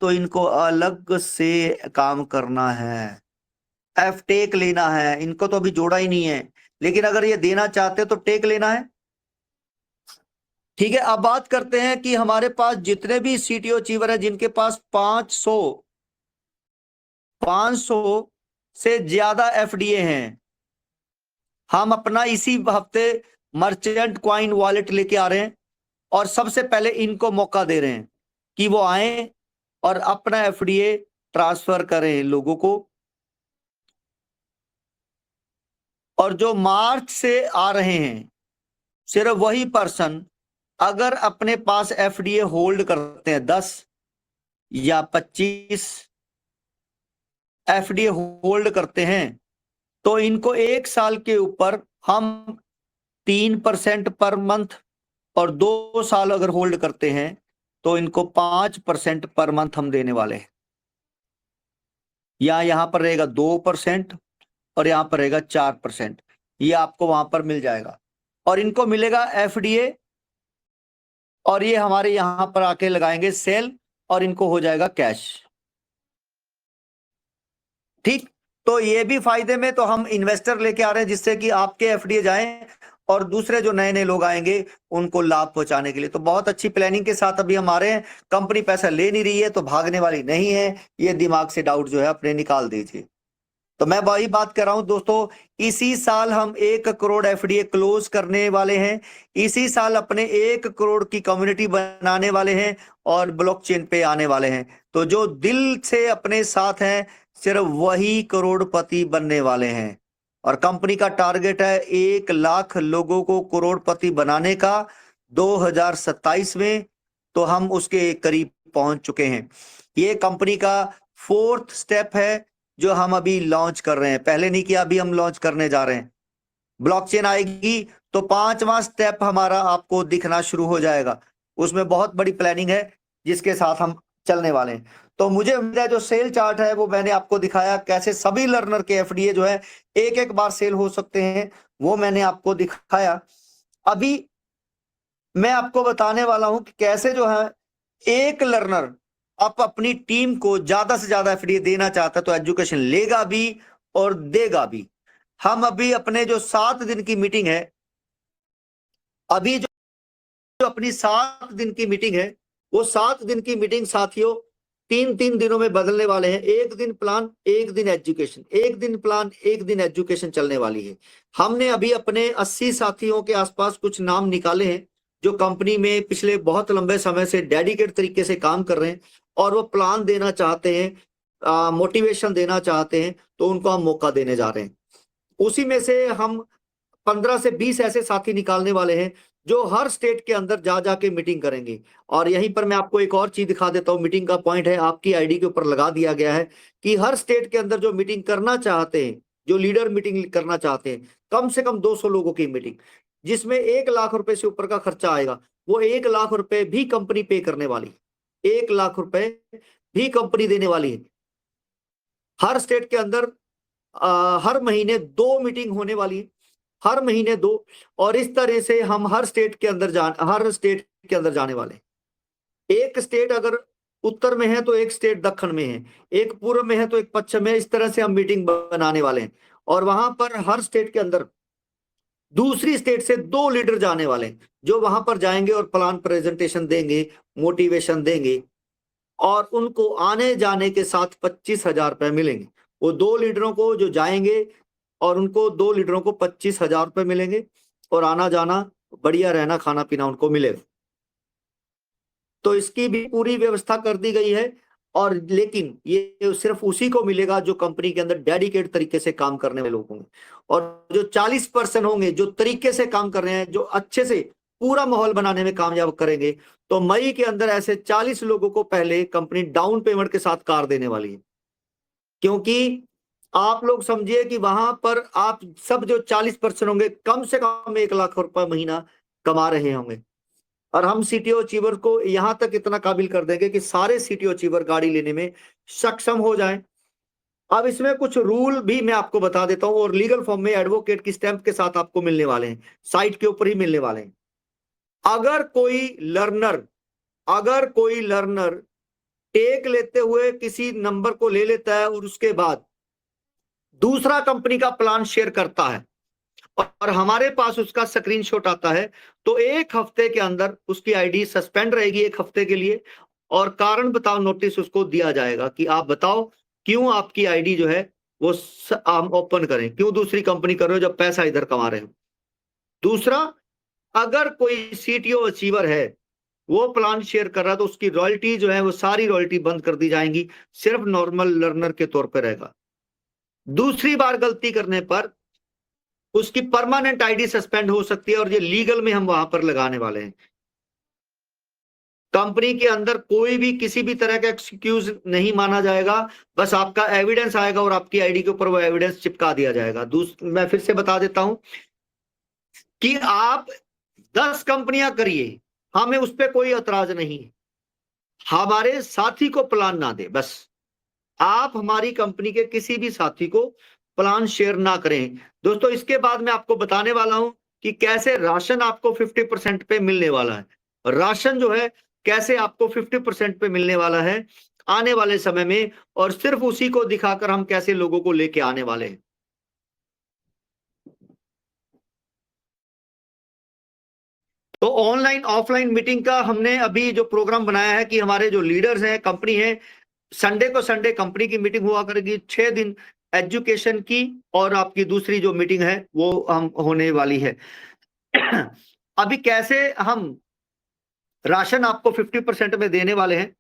तो इनको अलग से काम करना है, एफ टेक लेना है। इनको तो अभी जोड़ा ही नहीं है, लेकिन अगर ये देना चाहते तो टेक लेना है। ठीक है, अब बात करते हैं कि हमारे पास जितने भी सीटीओ अचीवर है जिनके पास 500 से ज्यादा एफडीए हैं, हम अपना इसी हफ्ते मर्चेंट क्वाइन वॉलेट लेके आ रहे हैं और सबसे पहले इनको मौका दे रहे हैं कि वो आए और अपना एफडीए ट्रांसफर करें लोगों को। और जो मार्च से आ रहे हैं सिर्फ वही पर्सन अगर अपने पास एफडीए होल्ड करते हैं, 10 या 25 एफडीए होल्ड करते हैं, तो इनको 1 साल के ऊपर हम 3% पर मंथ, और 2 साल अगर होल्ड करते हैं तो इनको 5% पर मंथ हम देने वाले हैं। या यहां पर रहेगा 2%, और यहाँ पर रहेगा 4%। ये आपको वहां पर मिल जाएगा और इनको मिलेगा एफडीए, और ये हमारे यहां पर आके लगाएंगे सेल और इनको हो जाएगा कैश। ठीक, तो ये भी फायदे में तो हम इन्वेस्टर लेके आ रहे हैं जिससे कि आपके एफडीए जाएं और दूसरे जो नए नए लोग आएंगे उनको लाभ पहुंचाने के लिए। तो बहुत अच्छी प्लानिंग के साथ अभी हम आ रहे हैं। कंपनी पैसा ले नहीं रही है तो भागने वाली नहीं है, ये दिमाग से डाउट जो है अपने निकाल दीजिए। तो मैं वही बात कर रहा हूं दोस्तों, इसी साल हम 1 करोड़ एफडीए क्लोज करने वाले हैं, इसी साल अपने 1 करोड़ की कम्युनिटी बनाने वाले हैं और ब्लॉकचेन पे आने वाले हैं। तो जो दिल से अपने साथ हैं सिर्फ वही करोड़पति बनने वाले हैं। और कंपनी का टारगेट है 1 लाख लोगों को करोड़पति बनाने का 2027 में, तो हम उसके करीब पहुंच चुके हैं। ये कंपनी का 4th स्टेप है जो हम अभी लॉन्च कर रहे हैं, पहले नहीं किया, अभी हम लॉन्च करने जा रहे हैं। ब्लॉकचेन आएगी तो 5वां स्टेप हमारा आपको दिखना शुरू हो जाएगा। उसमें बहुत बड़ी प्लानिंग है जिसके साथ हम चलने वाले हैं। तो मुझे उम्मीद है जो सेल चार्ट है वो मैंने आपको दिखाया, कैसे सभी लर्नर के एफडीए जो है एक एक बार सेल हो सकते हैं, वो मैंने आपको दिखाया। अभी मैं आपको बताने वाला हूं कि कैसे जो है एक लर्नर आप अपनी टीम को ज्यादा से ज्यादा एफडीए देना चाहता है तो एजुकेशन लेगा भी और देगा भी। हम अभी अपने जो 7 दिन की मीटिंग है, अभी जो अपनी 7 दिन की मीटिंग है, वो 7 दिन की मीटिंग साथियों 3-3 दिनों में बदलने वाले हैं। 1 दिन प्लान, 1 दिन एजुकेशन, 1 दिन प्लान, 1 दिन एजुकेशन चलने वाली है। हमने अभी अपने 80 साथियों के आसपास कुछ नाम निकाले हैं जो कंपनी में पिछले बहुत लंबे समय से डेडिकेट तरीके से काम कर रहे हैं और वो प्लान देना चाहते हैं, मोटिवेशन देना चाहते हैं, तो उनको हम मौका देने जा रहे हैं। उसी में से हम 15 से 20 ऐसे साथी निकालने वाले हैं जो हर स्टेट के अंदर जा जाके मीटिंग करेंगे। और यहीं पर मैं आपको एक और चीज दिखा देता हूं, मीटिंग का पॉइंट है, आपकी आईडी के ऊपर लगा दिया गया है कि हर स्टेट के अंदर जो मीटिंग करना चाहते हैं, जो लीडर मीटिंग करना चाहते हैं, कम से कम 200 लोगों की मीटिंग जिसमें 1 लाख रुपए से ऊपर का खर्चा आएगा, वो 1 लाख रुपए भी कंपनी पे करने वाली, 1 लाख रुपए भी कंपनी देने वाली है। हर स्टेट के अंदर हर महीने 2 मीटिंग होने वाली है, हर महीने 2, और इस तरह से हम हर स्टेट के अंदर जाने वाले हैं। एक स्टेट अगर उत्तर में है तो एक स्टेट दक्षिण में है, एक पूर्व में है तो एक पश्चिम में, इस तरह से हम मीटिंग बनाने वाले हैं। और वहां पर हर स्टेट के अंदर दूसरी स्टेट से 2 लीडर जाने वाले हैं जो वहां पर जाएंगे और प्लान प्रेजेंटेशन देंगे, मोटिवेशन देंगे, और उनको आने जाने के साथ 25,000 रुपए मिलेंगे। वो 2 लीडरों को जो जाएंगे और उनको 2 लीडरों को 25,000 रुपए मिलेंगे और आना जाना, बढ़िया रहना, खाना पीना उनको मिलेगा। तो इसकी भी पूरी व्यवस्था कर दी गई है। और लेकिन ये सिर्फ उसी को मिलेगा जो कंपनी के अंदर डेडिकेट तरीके से काम करने वाले लोग होंगे। और जो 40% होंगे जो तरीके से काम कर रहे हैं, जो अच्छे से पूरा माहौल बनाने में कामयाब करेंगे, तो मई के अंदर ऐसे 40 लोगों को पहले कंपनी डाउन पेमेंट के साथ कार देने वाली है। क्योंकि आप लोग समझिए कि वहां पर आप सब जो 40% होंगे कम से कम 1 लाख रुपए महीना कमा रहे होंगे। और हम सीटीओ अचीवर को यहां तक इतना काबिल कर देंगे कि सारे सीटीओ अचीवर गाड़ी लेने में सक्षम हो जाएं। अब इसमें कुछ रूल भी मैं आपको बता देता हूं, और लीगल फॉर्म में एडवोकेट की स्टैंप के साथ आपको मिलने वाले हैं, साइट के ऊपर ही मिलने वाले हैं। अगर कोई लर्नर टेक लेते हुए किसी नंबर को ले लेता है और उसके बाद दूसरा कंपनी का प्लान शेयर करता है और हमारे पास उसका स्क्रीनशॉट आता है, तो 1 हफ्ते के अंदर उसकी आईडी सस्पेंड रहेगी 1 हफ्ते के लिए, और कारण बताओ नोटिस उसको दिया जाएगा कि आप बताओ क्यों आपकी आईडी जो है वो हम ओपन करें, क्यों दूसरी कंपनी कर रहे हो जब पैसा इधर कमा रहे हो। दूसरा, अगर कोई सीटीओ अचीवर है वो प्लान शेयर कर रहा है तो उसकी रॉयल्टी जो है वो सारी रॉयल्टी बंद कर दी जाएंगी, सिर्फ नॉर्मल लर्नर के तौर पर रहेगा। दूसरी बार गलती करने पर उसकी परमानेंट आईडी सस्पेंड हो सकती है, और ये लीगल में हम वहां पर लगाने वाले हैं। कंपनी के अंदर कोई भी किसी भी तरह का एक्सक्यूज नहीं माना जाएगा, बस आपका एविडेंस आएगा और आपकी आईडी के ऊपर वो एविडेंस चिपका दिया जाएगा। मैं फिर से बता देता हूं कि आप 10 कंपनियां करिए, हमें उस पर कोई एतराज नहीं है, हमारे साथी को प्लान ना दे, बस आप हमारी कंपनी के किसी भी साथी को प्लान शेयर ना करें। दोस्तों इसके बाद मैं आपको बताने वाला हूं कि कैसे राशन आपको 50% पे मिलने वाला है। राशन जो है कैसे आपको 50% पे मिलने वाला है आने वाले समय में, और सिर्फ उसी को दिखाकर हम कैसे लोगों को लेके आने वाले हैं। तो ऑनलाइन ऑफलाइन मीटिंग का हमने अभी जो प्रोग्राम बनाया है कि हमारे जो लीडर्स हैं, कंपनी है, संडे को संडे कंपनी की मीटिंग हुआ करेगी, 6 दिन एजुकेशन की, और आपकी दूसरी जो मीटिंग है वो हम होने वाली है। अभी कैसे हम राशन आपको 50% में देने वाले हैं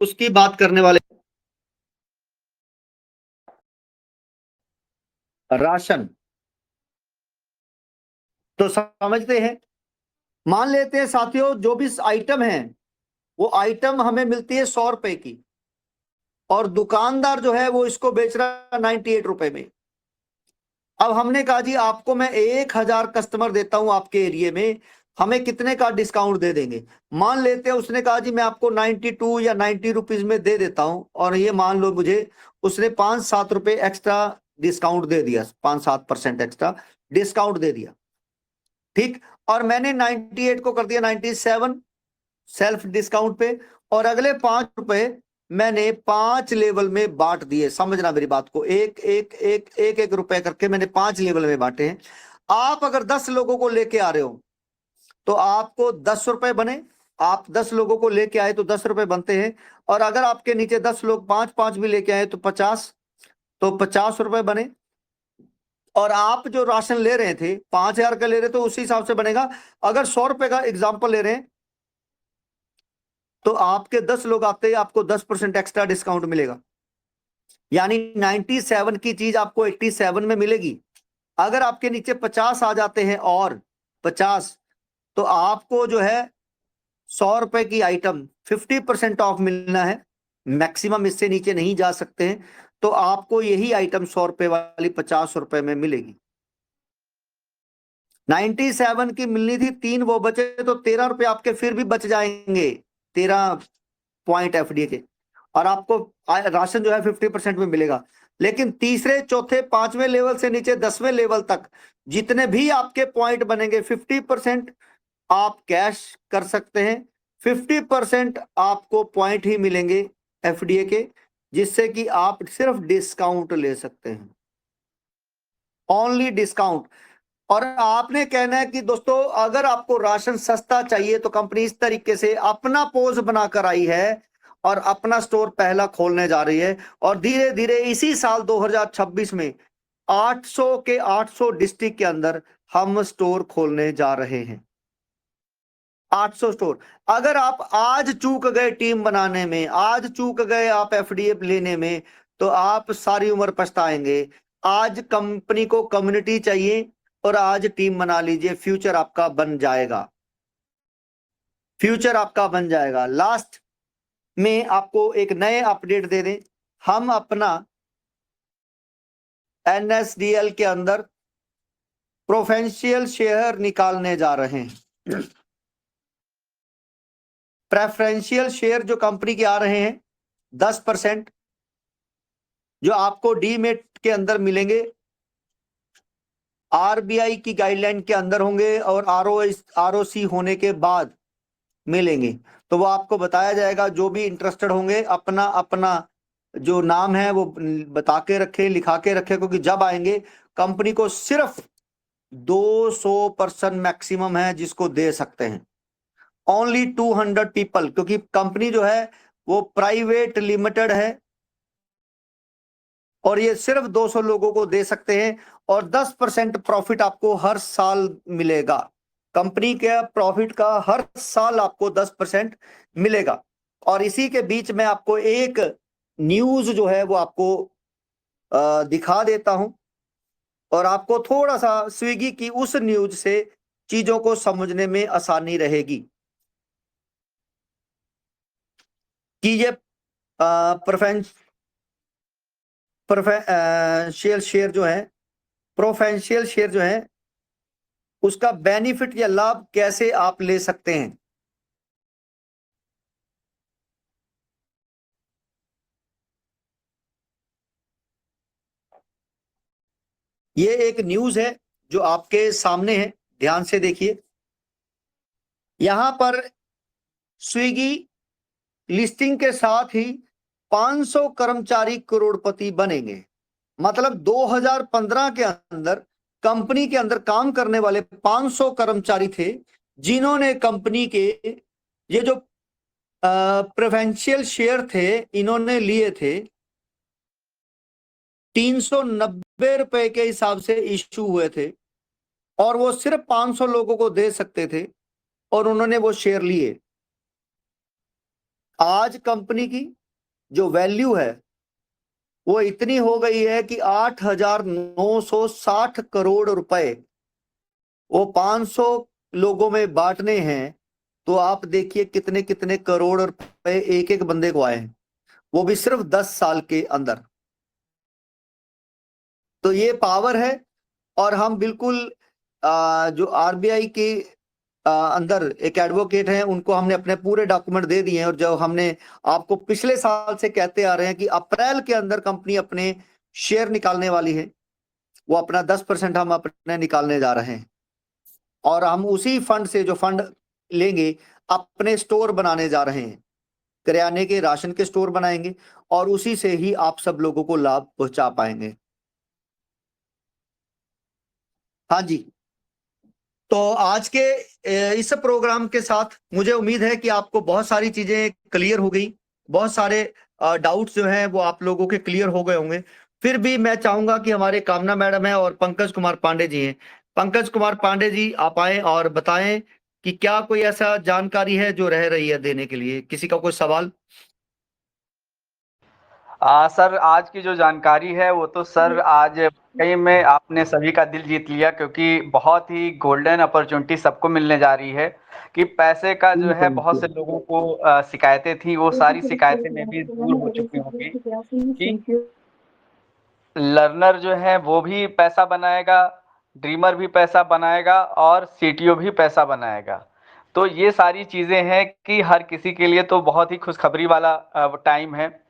उसकी बात करने वाले। राशन तो समझते हैं, मान लेते हैं साथियों, जो भी आइटम है वो आइटम हमें मिलती है 100 रुपए की, और दुकानदार जो है वो इसको बेच रहा है 98 रुपए में। अब हमने कहा जी आपको मैं 1000 कस्टमर देता हूं आपके एरिया में, हमें कितने का डिस्काउंट दे देंगे। मान लेते हैं उसने कहा जी मैं आपको 92 या 90 रुपीज में दे देता हूं, और ये मान लो मुझे उसने 5-7 रुपए एक्स्ट्रा डिस्काउंट दे दिया, 5-7% एक्स्ट्रा डिस्काउंट दे दिया, ठीक। और मैंने 98 को कर दिया 97 सेल्फ डिस्काउंट पे, और अगले 5 रुपए मैंने 5 लेवल में बांट दिए। समझना मेरी बात को, एक एक एक एक एक रुपए करके मैंने 5 लेवल में बांटे हैं। आप अगर 10 लोगों को लेके आ रहे हो तो आपको 10 रुपए बने, आप 10 लोगों को लेके आए तो 10 रुपए बनते हैं, और अगर आपके नीचे 10 लोग 5-5 भी लेके आए तो 50, तो 50 रुपए बने। और आप जो राशन ले रहे थे 5,000 का ले रहे तो उसी हिसाब से बनेगा। अगर 100 रुपए का एग्जाम्पल ले रहे हैं तो आपके 10 लोग आते ही आपको 10% एक्स्ट्रा डिस्काउंट मिलेगा, यानी 97 की चीज आपको 87 में मिलेगी। अगर आपके नीचे 50 आ जाते हैं और 50, तो आपको जो है 100 रुपए की आइटम 50% ऑफ मिलना है, मैक्सिमम इससे नीचे नहीं जा सकते हैं। तो आपको यही आइटम 100 रुपए वाली 50 रुपए में मिलेगी। 97 की मिलनी थी, 3 वो बचे तो 13 रुपए आपके फिर भी बच जाएंगे, 13 पॉइंट एफडीए के, और आपको राशन जो है 50% में मिलेगा। लेकिन तीसरे चौथे 5वें लेवल से नीचे 10वें लेवल तक जितने भी आपके पॉइंट बनेंगे 50% आप कैश कर सकते हैं, 50% आपको पॉइंट ही मिलेंगे एफडीए के, जिससे कि आप सिर्फ डिस्काउंट ले सकते हैं, ओनली डिस्काउंट। और आपने कहना है कि दोस्तों अगर आपको राशन सस्ता चाहिए तो कंपनी इस तरीके से अपना पोज बनाकर आई है और अपना स्टोर पहला खोलने जा रही है, और धीरे धीरे इसी साल 2026 में 800 के 800 डिस्ट्रिक्ट के अंदर हम स्टोर खोलने जा रहे हैं। 800 स्टोर। अगर आप आज चूक गए टीम बनाने में, आज चूक गए आप एफडीए लेने में, तो आप सारी उम्र पछताएंगे। आज कंपनी को कम्युनिटी चाहिए और आज टीम बना लीजिए, फ्यूचर आपका बन जाएगा, फ्यूचर आपका बन जाएगा। लास्ट में आपको एक नए अपडेट दे दें, हम अपना एनएसडीएल के अंदर प्रेफरेंशियल शेयर निकालने जा रहे हैं। प्रेफरेंशियल शेयर जो कंपनी के आ रहे हैं 10%, जो आपको डीमेट के अंदर मिलेंगे, आरबीआई की गाइडलाइन के अंदर होंगे और आरओसी होने के बाद मिलेंगे। तो वो आपको बताया जाएगा, जो भी इंटरेस्टेड होंगे अपना अपना जो नाम है वो बता के रखे, लिखा के रखे, क्योंकि जब आएंगे कंपनी को सिर्फ 200% मैक्सिमम है जिसको दे सकते हैं, ओनली 200 पीपल, क्योंकि कंपनी जो है वो प्राइवेट लिमिटेड है और ये सिर्फ 200 लोगों को दे सकते हैं, और 10% प्रॉफिट आपको हर साल मिलेगा। कंपनी के प्रॉफिट का हर साल आपको 10% मिलेगा। और इसी के बीच में आपको एक न्यूज जो है वो आपको दिखा देता हूं, और आपको थोड़ा सा स्विगी की उस न्यूज से चीजों को समझने में आसानी रहेगी कि ये प्रेफरेंशियल शेयर जो है, प्रेफरेंशियल शेयर जो है उसका बेनिफिट या लाभ कैसे आप ले सकते हैं। ये एक न्यूज है जो आपके सामने है, ध्यान से देखिए। यहां पर स्विगी लिस्टिंग के साथ ही 500 कर्मचारी करोड़पति बनेंगे। मतलब 2015 के अंदर कंपनी के अंदर काम करने वाले 500 कर्मचारी थे, जिन्होंने कंपनी के ये जो प्रेफरेंशियल शेयर थे इन्होंने लिए थे 390 रुपए के हिसाब से इश्यू हुए थे, और वो सिर्फ 500 लोगों को दे सकते थे, और उन्होंने वो शेयर लिए। आज कंपनी की जो वैल्यू है वो इतनी हो गई है कि 8,960 करोड़ रुपए वो 500 लोगों में बांटने हैं। तो आप देखिए कितने कितने करोड़ रुपए एक एक बंदे को आए हैं, वो भी सिर्फ 10 साल के अंदर। तो ये पावर है। और हम बिल्कुल जो आरबीआई के अंदर एक एडवोकेट हैं, उनको हमने अपने पूरे डॉक्यूमेंट दे दिए हैं, और जो हमने आपको पिछले साल से कहते आ रहे हैं कि अप्रैल के अंदर कंपनी अपने शेयर निकालने वाली है, वो अपना 10% हम अपने निकालने जा रहे हैं, और हम उसी फंड से जो फंड लेंगे अपने स्टोर बनाने जा रहे हैं, किराने के राशन के स्टोर बनाएंगे, और उसी से ही आप सब लोगों को लाभ पहुंचा पाएंगे। हाँ जी। तो आज के इस प्रोग्राम के साथ मुझे उम्मीद है कि आपको बहुत सारी चीजें क्लियर हो गई, बहुत सारे डाउट्स जो हैं वो आप लोगों के क्लियर हो गए होंगे। फिर भी मैं चाहूंगा कि हमारे कामना मैडम है और पंकज कुमार पांडे जी हैं। पंकज कुमार पांडे जी आप आए और बताएं कि क्या कोई ऐसा जानकारी है जो रह रही है देने के लिए, किसी का कोई सवाल?
सर आज की जो जानकारी है वो तो सर आज कहीं में आपने सभी का दिल जीत लिया, क्योंकि बहुत ही गोल्डन अपॉर्चुनिटी सबको मिलने जा रही है कि पैसे का जो है बहुत से लोगों को शिकायतें थी, वो सारी शिकायतें में भी दूर हो चुकी होंगी कि लर्नर जो है वो भी पैसा बनाएगा, ड्रीमर भी पैसा बनाएगा और सीटीओ भी पैसा बनाएगा। तो ये सारी चीज़ें हैं कि हर किसी के लिए तो बहुत ही खुशखबरी वाला टाइम है।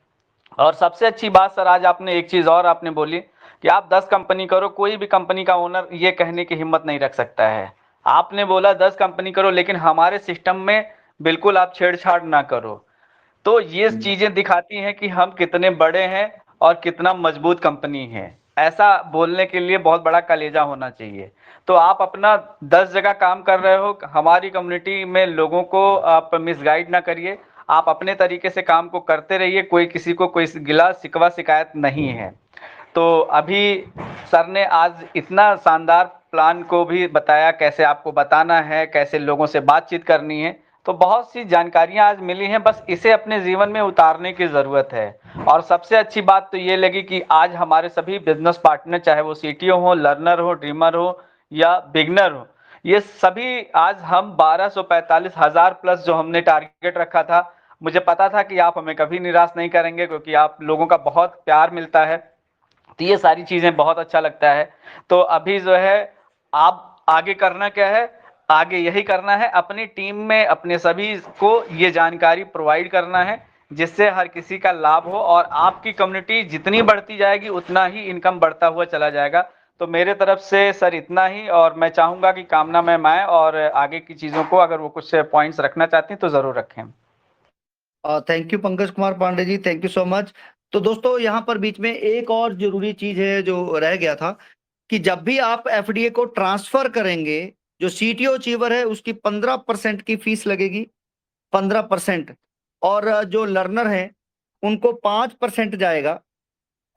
और सबसे अच्छी बात सर, आज आपने एक चीज़ और आपने बोली कि आप 10 कंपनी करो, कोई भी कंपनी का ओनर ये कहने की हिम्मत नहीं रख सकता है। आपने बोला 10 कंपनी करो, लेकिन हमारे सिस्टम में बिल्कुल आप छेड़छाड़ ना करो। तो ये चीजें दिखाती हैं कि हम कितने बड़े हैं और कितना मजबूत कंपनी है। ऐसा बोलने के लिए बहुत बड़ा कलेजा होना चाहिए। तो आप अपना 10 जगह काम कर रहे हो, हमारी कम्युनिटी में लोगों को आप मिसगाइड ना करिए, आप अपने तरीके से काम को करते रहिए, कोई किसी को कोई गिला शिकवा शिकायत नहीं है। तो अभी सर ने आज इतना शानदार प्लान को भी बताया, कैसे आपको बताना है, कैसे लोगों से बातचीत करनी है। तो बहुत सी जानकारियां आज मिली हैं, बस इसे अपने जीवन में उतारने की ज़रूरत है। और सबसे अच्छी बात तो ये लगी कि आज हमारे सभी बिजनेस पार्टनर, चाहे वो सीटीओ हो, लर्नर हो, ड्रीमर हो या बिगनर हो, ये सभी आज हम 1245,000 प्लस जो हमने टारगेट रखा था, मुझे पता था कि आप हमें कभी निराश नहीं करेंगे, क्योंकि आप लोगों का बहुत प्यार मिलता है। तो ये सारी चीज़ें बहुत अच्छा लगता है। तो अभी जो है आप आगे करना क्या है, आगे यही करना है, अपनी टीम में अपने सभी को ये जानकारी प्रोवाइड करना है, जिससे हर किसी का लाभ हो, और आपकी कम्युनिटी जितनी बढ़ती जाएगी उतना ही इनकम बढ़ता हुआ चला जाएगा। तो मेरे तरफ से सर इतना ही, और मैं चाहूँगा कि कामना मैम आए और आगे की चीज़ों को अगर वो कुछ पॉइंट्स रखना चाहती हैं तो ज़रूर रखें।
Thank you Pankaj Kumar Pandey ji, thank you so much. तो दोस्तों यहाँ पर बीच में एक और जरूरी चीज है जो रह गया था, कि जब भी आप एफडीए को ट्रांसफर करेंगे, जो सीटीओ अचीवर है उसकी 15% की फीस लगेगी, 15%। और जो लर्नर है उनको 5% जाएगा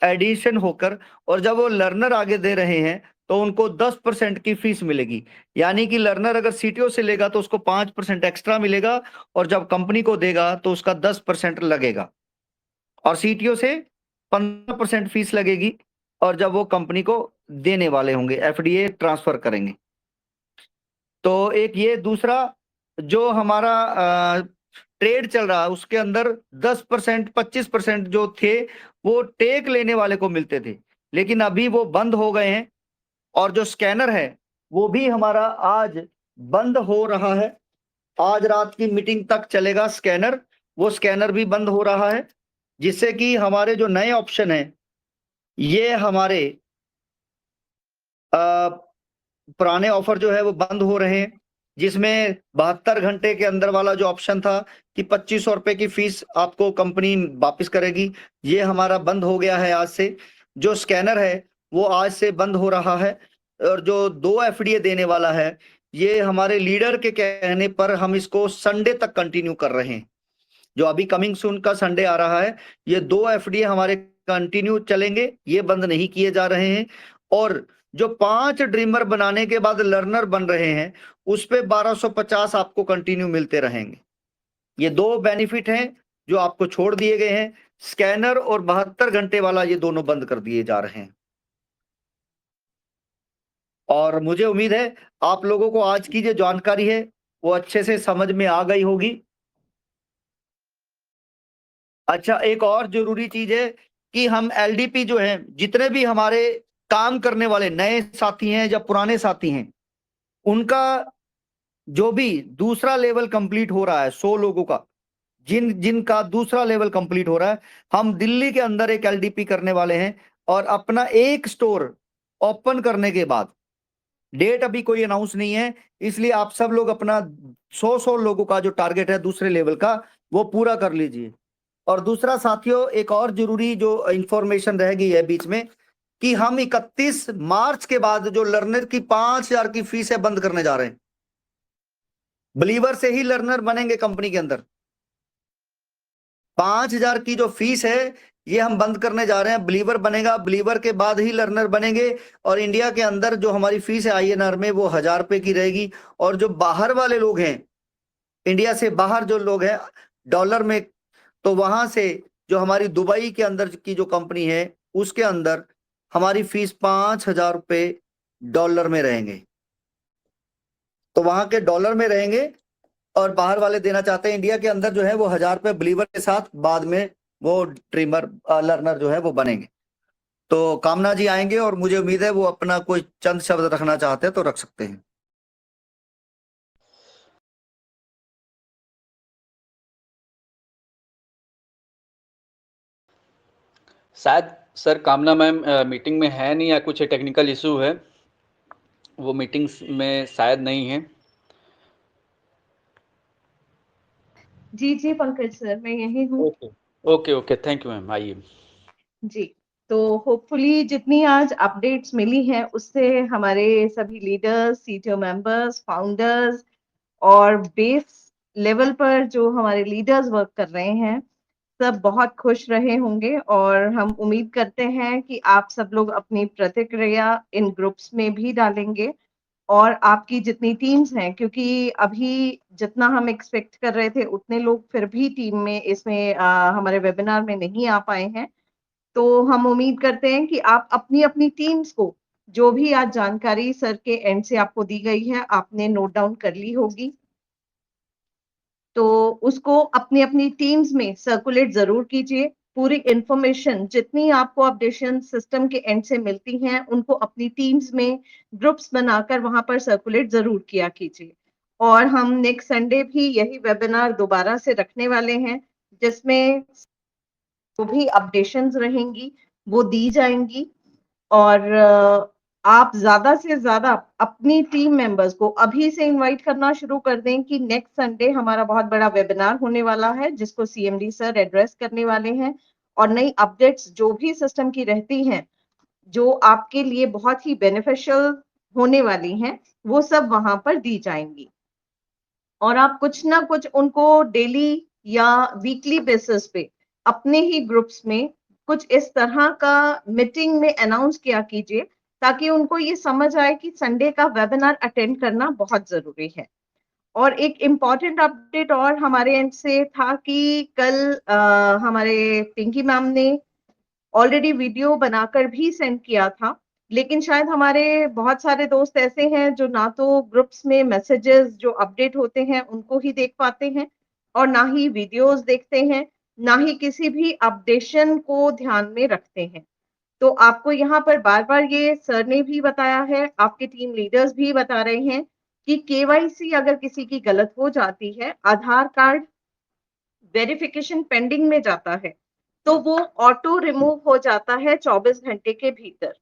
एडिशन होकर, और जब वो लर्नर आगे दे रहे हैं तो उनको 10% की फीस मिलेगी। यानी कि लर्नर अगर सीटीओ से लेगा तो उसको 5% एक्स्ट्रा मिलेगा, और जब कंपनी को देगा तो उसका 10% लगेगा, और सीटीओ से 15% फीस लगेगी, और जब वो कंपनी को देने वाले होंगे, एफडीए ट्रांसफर करेंगे। तो एक ये दूसरा जो हमारा ट्रेड चल रहा है उसके अंदर 10%, 25% जो थे वो टेक लेने वाले को मिलते थे, लेकिन अभी वो बंद हो गए हैं। और जो स्कैनर है वो भी हमारा आज बंद हो रहा है, आज रात की मीटिंग तक चलेगा स्कैनर, वो स्कैनर भी बंद हो रहा है, जिससे कि हमारे जो नए ऑप्शन हैं ये हमारे पुराने ऑफर जो है वो बंद हो रहे हैं, जिसमें 72 घंटे के अंदर वाला जो ऑप्शन था कि 2500 रुपए की फीस आपको कंपनी वापस करेगी, ये हमारा बंद हो गया है आज से। जो स्कैनर है वो आज से बंद हो रहा है, और जो 2 एफडीए देने वाला है, ये हमारे लीडर के कहने पर हम इसको संडे तक कंटिन्यू कर रहे हैं। जो अभी कमिंग सून का संडे आ रहा है, ये 2 एफडीए हमारे कंटिन्यू चलेंगे, ये बंद नहीं किए जा रहे हैं। और जो 5 ड्रीमर बनाने के बाद लर्नर बन रहे हैं, उस पे 1250 आपको कंटिन्यू मिलते रहेंगे। ये 2 बेनिफिट हैं जो आपको छोड़ दिए गए हैं। स्कैनर और 72 घंटे वाला ये दोनों बंद कर दिए जा रहे हैं। और मुझे उम्मीद है आप लोगों को आज की जो जानकारी है वो अच्छे से समझ में आ गई होगी। अच्छा, एक और जरूरी चीज है कि हम एलडीपी जो है, जितने भी हमारे काम करने वाले नए साथी हैं या पुराने साथी हैं, उनका जो भी दूसरा लेवल कंप्लीट हो रहा है, 100 लोगों का जिनका दूसरा लेवल कंप्लीट हो रहा है, हम दिल्ली के अंदर एक एलडीपी करने वाले हैं। और अपना एक स्टोर ओपन करने के बाद, डेट अभी कोई अनाउंस नहीं है, इसलिए आप सब लोग अपना 100 लोगों का जो टारगेट है दूसरे लेवल का, वो पूरा कर लीजिए। और दूसरा साथियों, एक और जरूरी जो इंफॉर्मेशन रह गई है बीच में, कि हम 31 मार्च के बाद जो लर्नर की 5000 की फीस है बंद करने जा रहे हैं। बिलीवर से ही लर्नर बनेंगे कंपनी के अंदर। 5000 की जो फीस है ये हम बंद करने जा रहे हैं। बिलीवर बनेगा, बिलीवर के बाद ही लर्नर बनेंगे। और इंडिया के अंदर जो हमारी फीस है आईएनआर में, वो 1000 रुपए की रहेगी। और जो बाहर वाले लोग हैं, इंडिया से बाहर जो लोग हैं डॉलर में, तो वहां से जो हमारी दुबई के अंदर की जो कंपनी है, उसके अंदर हमारी फीस 5000 रुपए डॉलर में रहेंगे। तो वहां के डॉलर में रहेंगे, और बाहर वाले देना चाहते हैं इंडिया के अंदर जो है वो 1000 रुपए बिलीवर के साथ, बाद में वो ड्रीमर लर्नर जो है वो बनेंगे। तो कामना जी आएंगे, और मुझे उम्मीद है वो अपना कोई चंद शब्द रखना चाहते हैं तो रख सकते हैं।
शायद सर कामना मैम मीटिंग में है नहीं, या कुछ टेक्निकल इशू है, वो मीटिंग्स में शायद नहीं है।
जी जी पंकज सर, मैं यही हूँ।
Okay okay okay, thank you ma'am, आइए।
जी, तो होपफुली जितनी आज अपडेट्स मिली हैं उससे हमारे सभी लीडर्स, सीटीओ मेंबर्स, फाउंडर्स और बेस लेवल पर जो हमारे लीडर्स वर्क कर रहे हैं, सब बहुत खुश रहे होंगे। और हम उम्मीद करते हैं कि आप सब लोग अपनी प्रतिक्रिया इन ग्रुप्स में भी डालेंगे, और आपकी जितनी टीम्स हैं, क्योंकि अभी जितना हम एक्सपेक्ट कर रहे थे उतने लोग फिर भी टीम में इसमें हमारे वेबिनार में नहीं आ पाए हैं। तो हम उम्मीद करते हैं कि आप अपनी अपनी टीम्स को, जो भी आज जानकारी सर के एंड से आपको दी गई है, आपने नोट डाउन कर ली होगी, तो उसको अपनी अपनी टीम्स में सर्कुलेट जरूर कीजिए। पूरी इंफॉर्मेशन जितनी आपको अपडेशन सिस्टम के एंड से मिलती हैं, उनको अपनी टीम्स में ग्रुप्स बनाकर वहां पर सर्कुलेट जरूर किया कीजिए। और हम नेक्स्ट संडे भी यही वेबिनार दोबारा से रखने वाले हैं, जिसमें जो भी अपडेशंस रहेंगी वो दी जाएंगी। और आप ज्यादा से ज्यादा अपनी टीम मेंबर्स को अभी से इनवाइट करना शुरू कर दें कि नेक्स्ट संडे हमारा बहुत बड़ा वेबिनार होने वाला है, जिसको सीएमडी सर एड्रेस करने वाले हैं। और नई अपडेट्स जो भी सिस्टम की रहती हैं, जो आपके लिए बहुत ही बेनिफिशियल होने वाली हैं, वो सब वहां पर दी जाएंगी। और आप कुछ ना कुछ उनको डेली या वीकली बेसिस पे अपने ही ग्रुप्स में कुछ इस तरह का मीटिंग में अनाउंस किया कीजिए, ताकि उनको ये समझ आए कि संडे का वेबिनार अटेंड करना बहुत जरूरी है। और एक इम्पॉर्टेंट अपडेट और हमारे एंड से था कि कल हमारे पिंकी मैम ने ऑलरेडी वीडियो बनाकर भी सेंड किया था, लेकिन शायद हमारे बहुत सारे दोस्त ऐसे हैं जो ना तो ग्रुप्स में मैसेजेस जो अपडेट होते हैं उनको ही देख पाते हैं, और ना ही वीडियोस देखते हैं, ना ही किसी भी अपडेशन को ध्यान में रखते हैं। तो आपको यहाँ पर बार बार ये सर ने भी बताया है, आपके टीम लीडर्स भी बता रहे हैं कि केवाईसी अगर किसी की गलत हो जाती है, आधार कार्ड वेरिफिकेशन पेंडिंग में जाता है, तो वो ऑटो रिमूव हो जाता है 24 घंटे के भीतर।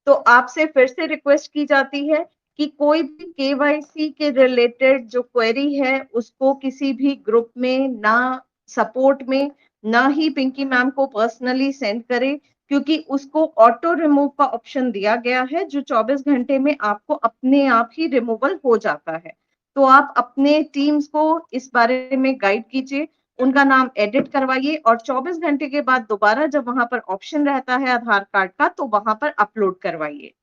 तो आपसे फिर से रिक्वेस्ट की जाती है कि कोई भी केवाईसी के रिलेटेड जो क्वेरी है उसको किसी भी ग्रुप में ना सपोर्ट में ना ही पिंकी मैम को पर्सनली सेंड करे, क्योंकि उसको ऑटो रिमूव का ऑप्शन दिया गया है जो 24 घंटे में आपको अपने आप ही रिमूवल हो जाता है। तो आप अपने टीम्स को इस बारे में गाइड कीजिए, उनका नाम एडिट करवाइए और 24 घंटे के बाद दोबारा जब वहां पर ऑप्शन रहता है आधार कार्ड का तो वहां पर अपलोड करवाइए।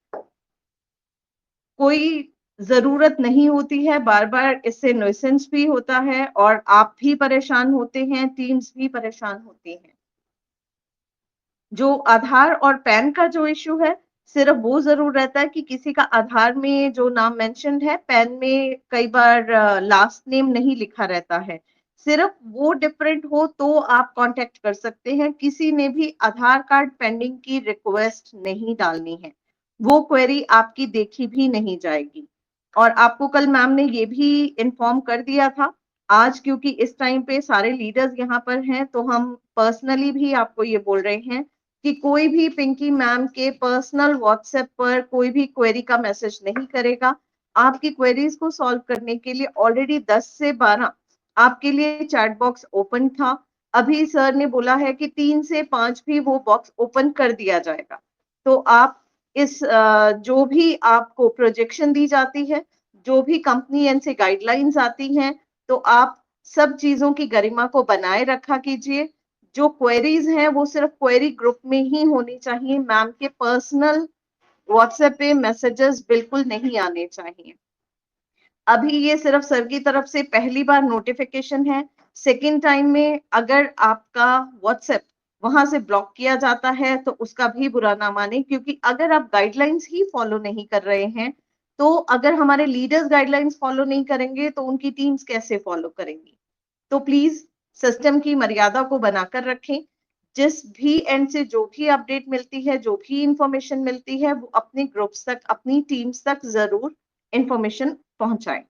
कोई जरूरत नहीं होती है बार बार, इससे न्यूसेंस भी होता है और आप भी परेशान होते हैं, टीम्स भी परेशान होती हैं। जो आधार और पैन का जो इश्यू है, सिर्फ वो जरूर रहता है कि किसी का आधार में जो नाम मेंशन्ड है, पैन में कई बार लास्ट नेम नहीं लिखा रहता है। सिर्फ वो डिफरेंट हो तो आप कांटेक्ट कर सकते हैं। किसी ने भी आधार कार्ड पेंडिंग की रिक्वेस्ट नहीं डालनी है, वो क्वेरी आपकी देखी भी नहीं जाएगी। और आपको कल मैम ने ये भी इन्फॉर्म कर दिया था। आज क्योंकि इस टाइम पे सारे लीडर्स यहाँ पर हैं तो हम पर्सनली भी आपको ये बोल रहे हैं कि कोई भी पिंकी मैम के पर्सनल व्हाट्सएप पर कोई भी क्वेरी का मैसेज नहीं करेगा। आपकी क्वेरीज को सॉल्व करने के लिए ऑलरेडी 10 से 12 आपके लिए चैट बॉक्स ओपन था। अभी सर ने बोला है कि 3 से 5 भी वो बॉक्स ओपन कर दिया जाएगा। तो आप इस जो भी आपको प्रोजेक्शन दी जाती है, जो भी कंपनी एंड से गाइडलाइंस आती हैं, तो आप सब चीजों की गरिमा को बनाए रखा कीजिए। जो क्वेरीज हैं वो सिर्फ क्वेरी ग्रुप में ही होनी चाहिए, मैम के पर्सनल व्हाट्सएप पे मैसेजेस बिल्कुल नहीं आने चाहिए। अभी ये सिर्फ सर की तरफ से पहली बार नोटिफिकेशन है। सेकेंड टाइम में अगर आपका व्हाट्सएप वहां से ब्लॉक किया जाता है तो उसका भी बुरा ना माने, क्योंकि अगर आप गाइडलाइंस ही फॉलो नहीं कर रहे हैं तो अगर हमारे लीडर्स गाइडलाइंस फॉलो नहीं करेंगे तो उनकी टीम्स कैसे फॉलो करेंगी। तो प्लीज सिस्टम की मर्यादा को बनाकर रखें। जिस भी एंड से जो भी अपडेट मिलती है, जो भी इंफॉर्मेशन मिलती है, वो अपने ग्रुप्स तक, अपनी टीम्स तक जरूर इंफॉर्मेशन पहुंचाएं।